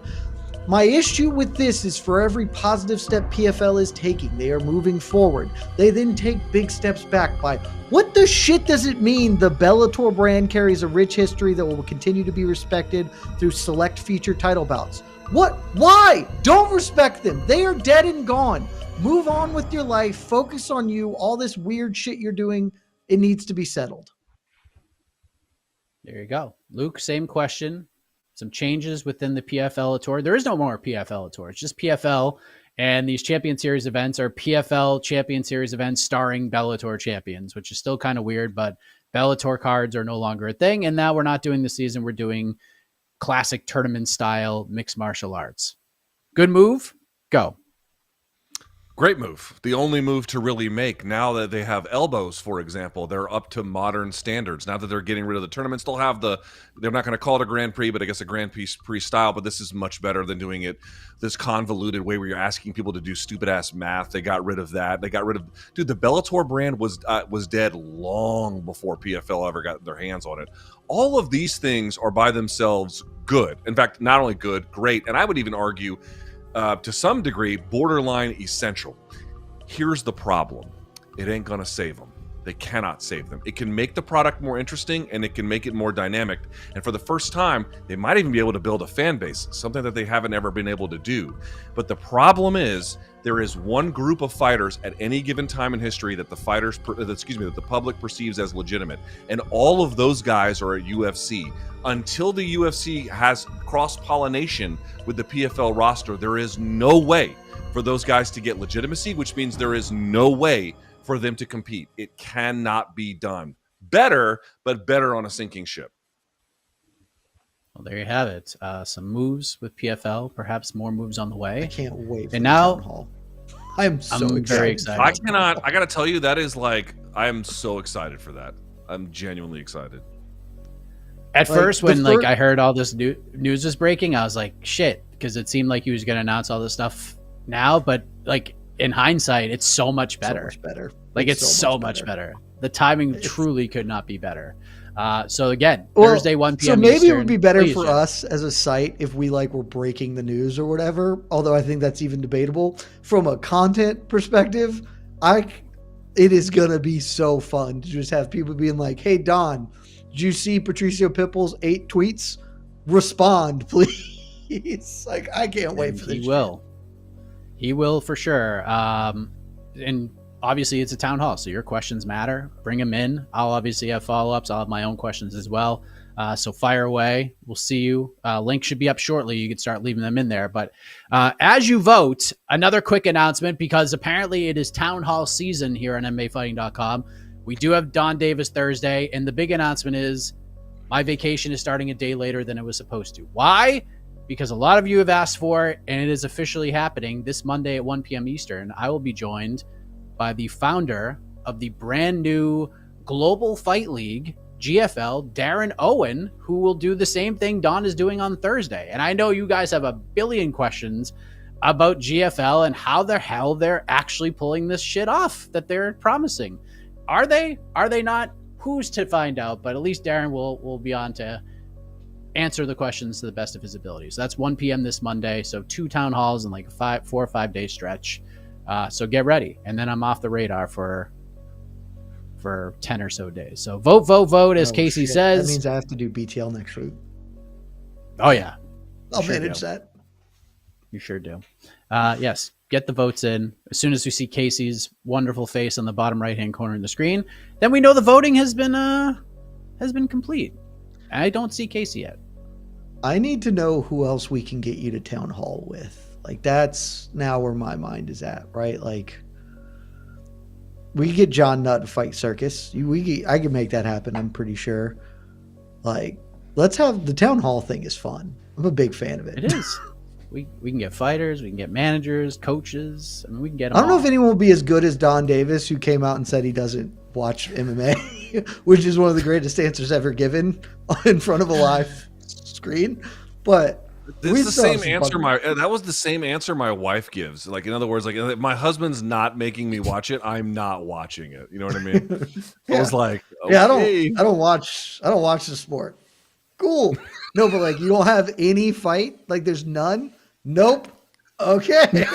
My issue with this is for every positive step PFL is taking, they are moving forward. They then take big steps back by, what the shit does it mean the Bellator brand carries a rich history that will continue to be respected through select feature title bouts? What? Why? Don't respect them. They are dead and gone. Move on with your life. Focus on you. All this weird shit you're doing, it needs to be settled. There you go. Luke, same question. Some changes within the PFL Tour. There is no more PFL Tour. It's just PFL. And these Champion Series events are PFL Champion Series events starring Bellator champions, which is still kind of weird, but Bellator cards are no longer a thing. And now we're not doing the season. We're doing classic tournament style mixed martial arts. Good move. Go. Great move. The only move to really make now that they have elbows, for example, they're up to modern standards. Now that they're getting rid of the tournament, they're not going to call it a Grand Prix, but I guess a Grand Prix style, but this is much better than doing it this convoluted way where you're asking people to do stupid ass math. They got rid of that. They got rid of, dude, the Bellator brand was dead long before PFL ever got their hands on it. All of these things are by themselves good. In fact, not only good, great, and I would even argue to some degree, borderline essential. Here's the problem. It ain't going to save them. They cannot save them. It can make the product more interesting and it can make it more dynamic. And for the first time, they might even be able to build a fan base, something that they haven't ever been able to do. But the problem is there is one group of fighters at any given time in history that the that the public perceives as legitimate. And all of those guys are at UFC. Until the UFC has cross-pollination with the PFL roster, there is no way for those guys to get legitimacy, which means there is no way for them to compete. It cannot be done. Better, but better on a sinking ship. Well, there you have it. Some moves with PFL, perhaps more moves on the way. I can't wait for and the now, town hall. I'm very excited. I gotta tell you, that is like, I am so excited for that. I'm genuinely excited. At first, when I heard all this news was breaking, I was like, shit, because it seemed like he was going to announce all this stuff now, but like in hindsight, it's so much better. So much better. Like it's so much better. The timing truly could not be better. So again, Thursday 1 p.m. So maybe Eastern, it would be better for us as a site if we were breaking the news or whatever. Although I think that's even debatable from a content perspective. It is gonna be so fun to just have people being like, "Hey Don, did you see Patricio Pitbull's 8 tweets? Respond, please." Like I can't wait for this. He will for sure. And obviously it's a town hall, so your questions matter. Bring them in. I'll obviously have follow-ups. I'll have my own questions as well. So fire away. We'll see you. Link should be up shortly. You can start leaving them in there. But as you vote, another quick announcement, because apparently it is town hall season here on MMAfighting.com. We do have Don Davis Thursday, and the big announcement is my vacation is starting a day later than it was supposed to. Why? Because a lot of you have asked for it, and it is officially happening this Monday at 1 p.m. Eastern. I will be joined by the founder of the brand new Global Fight League, GFL, Darren Owen, who will do the same thing Don is doing on Thursday. And I know you guys have a billion questions about GFL and how the hell they're actually pulling this shit off that they're promising. Are they? Are they not? Who's to find out? But at least Darren will be on to answer the questions to the best of his ability. So that's 1 p.m. this Monday. So 2 town halls in like a 4 or 5 day stretch. So get ready. And then I'm off the radar for 10 or so days. So vote, as Casey says. That means I have to do BTL next week. Oh, yeah. I'll manage that. You sure do. Yes, get the votes in. As soon as we see Casey's wonderful face on the bottom right-hand corner of the screen, then we know the voting has been complete. I don't see Casey yet. I need to know who else we can get you to town hall with. Like, that's now where my mind is at, right? Like, we could get John Nutt to fight Circus. I can make that happen, I'm pretty sure. Like, let's have the town hall thing is fun. I'm a big fan of it. It is. We can get fighters, we can get managers, coaches. I mean, we can get them I don't know all. if anyone will be as good as Don Davis, who came out and said he doesn't watch MMA, which is one of the greatest answers ever given in front of a live screen. But this is the same answer that was the same answer my wife gives. Like, in other words, like, if my husband's not making me watch it, I'm not watching it. You know what I mean? Yeah. I was like, okay. Yeah, I don't watch the sport. Cool. No, but like, you don't have any fight? Like, there's none? Nope. Okay.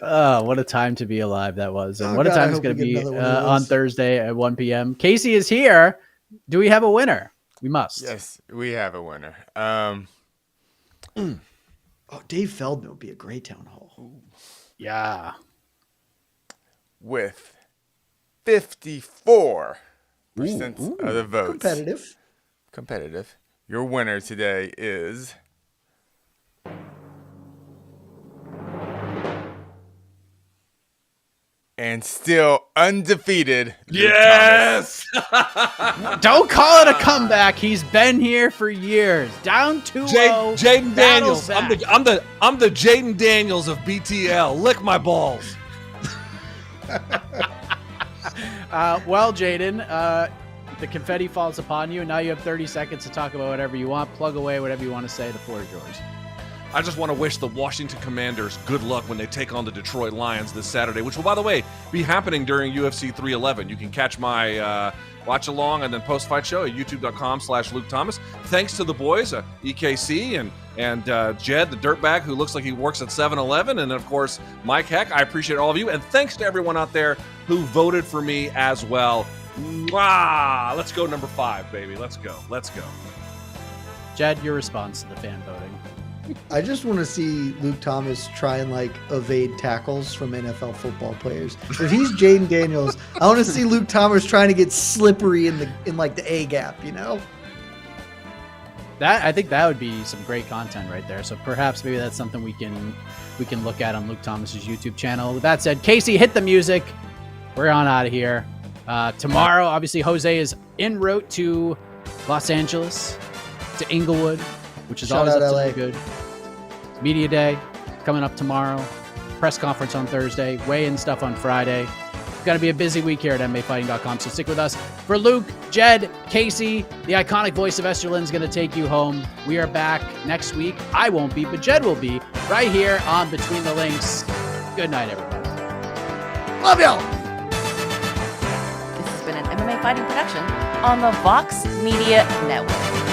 What a time to be alive that was. And what a time it's going to be on Thursday at 1 p.m. Casey is here. Do we have a winner? We must. Yes, we have a winner. Dave Feldman would be a great town hall. Yeah. With 54% of the votes. Competitive. Your winner today is... and still undefeated. Yes! Don't call it a comeback. He's been here for years. Down 2-0. Jaden Daniels. I'm the Jaden Daniels of BTL. Lick my balls. Well, Jaden, the confetti falls upon you, and now you have 30 seconds to talk about whatever you want. Plug away whatever you want to say. The floor is yours. I just want to wish the Washington Commanders good luck when they take on the Detroit Lions this Saturday, which will, by the way, be happening during UFC 311. You can catch my watch along and then post-fight show at youtube.com/Luke Thomas. Thanks to the boys, EKC and Jed, the dirtbag, who looks like he works at 7-Eleven, and then, of course, Mike Heck. I appreciate all of you, and thanks to everyone out there who voted for me as well. Mwah! Let's go number 5, baby. Let's go. Jed, your response to the fan voting. I just want to see Luke Thomas try and evade tackles from NFL football players. If he's Jaden Daniels, I want to see Luke Thomas trying to get slippery in the A gap, That, I think that would be some great content right there. So perhaps maybe that's something we can look at on Luke Thomas's YouTube channel. With that said, Casey, hit the music. We're on out of here. Tomorrow, obviously, Jose is en route to Los Angeles, to Inglewood, which is Shout always out up to LA. the good. Media Day coming up tomorrow. Press conference on Thursday. Weigh-in stuff on Friday. It's going to be a busy week here at MMAfighting.com, so stick with us. For Luke, Jed, Casey, the iconic voice of Esterlin's going to take you home. We are back next week. I won't be, but Jed will be right here on Between the Links. Good night, everybody. Love y'all. This has been an MMA Fighting production on the Vox Media Network.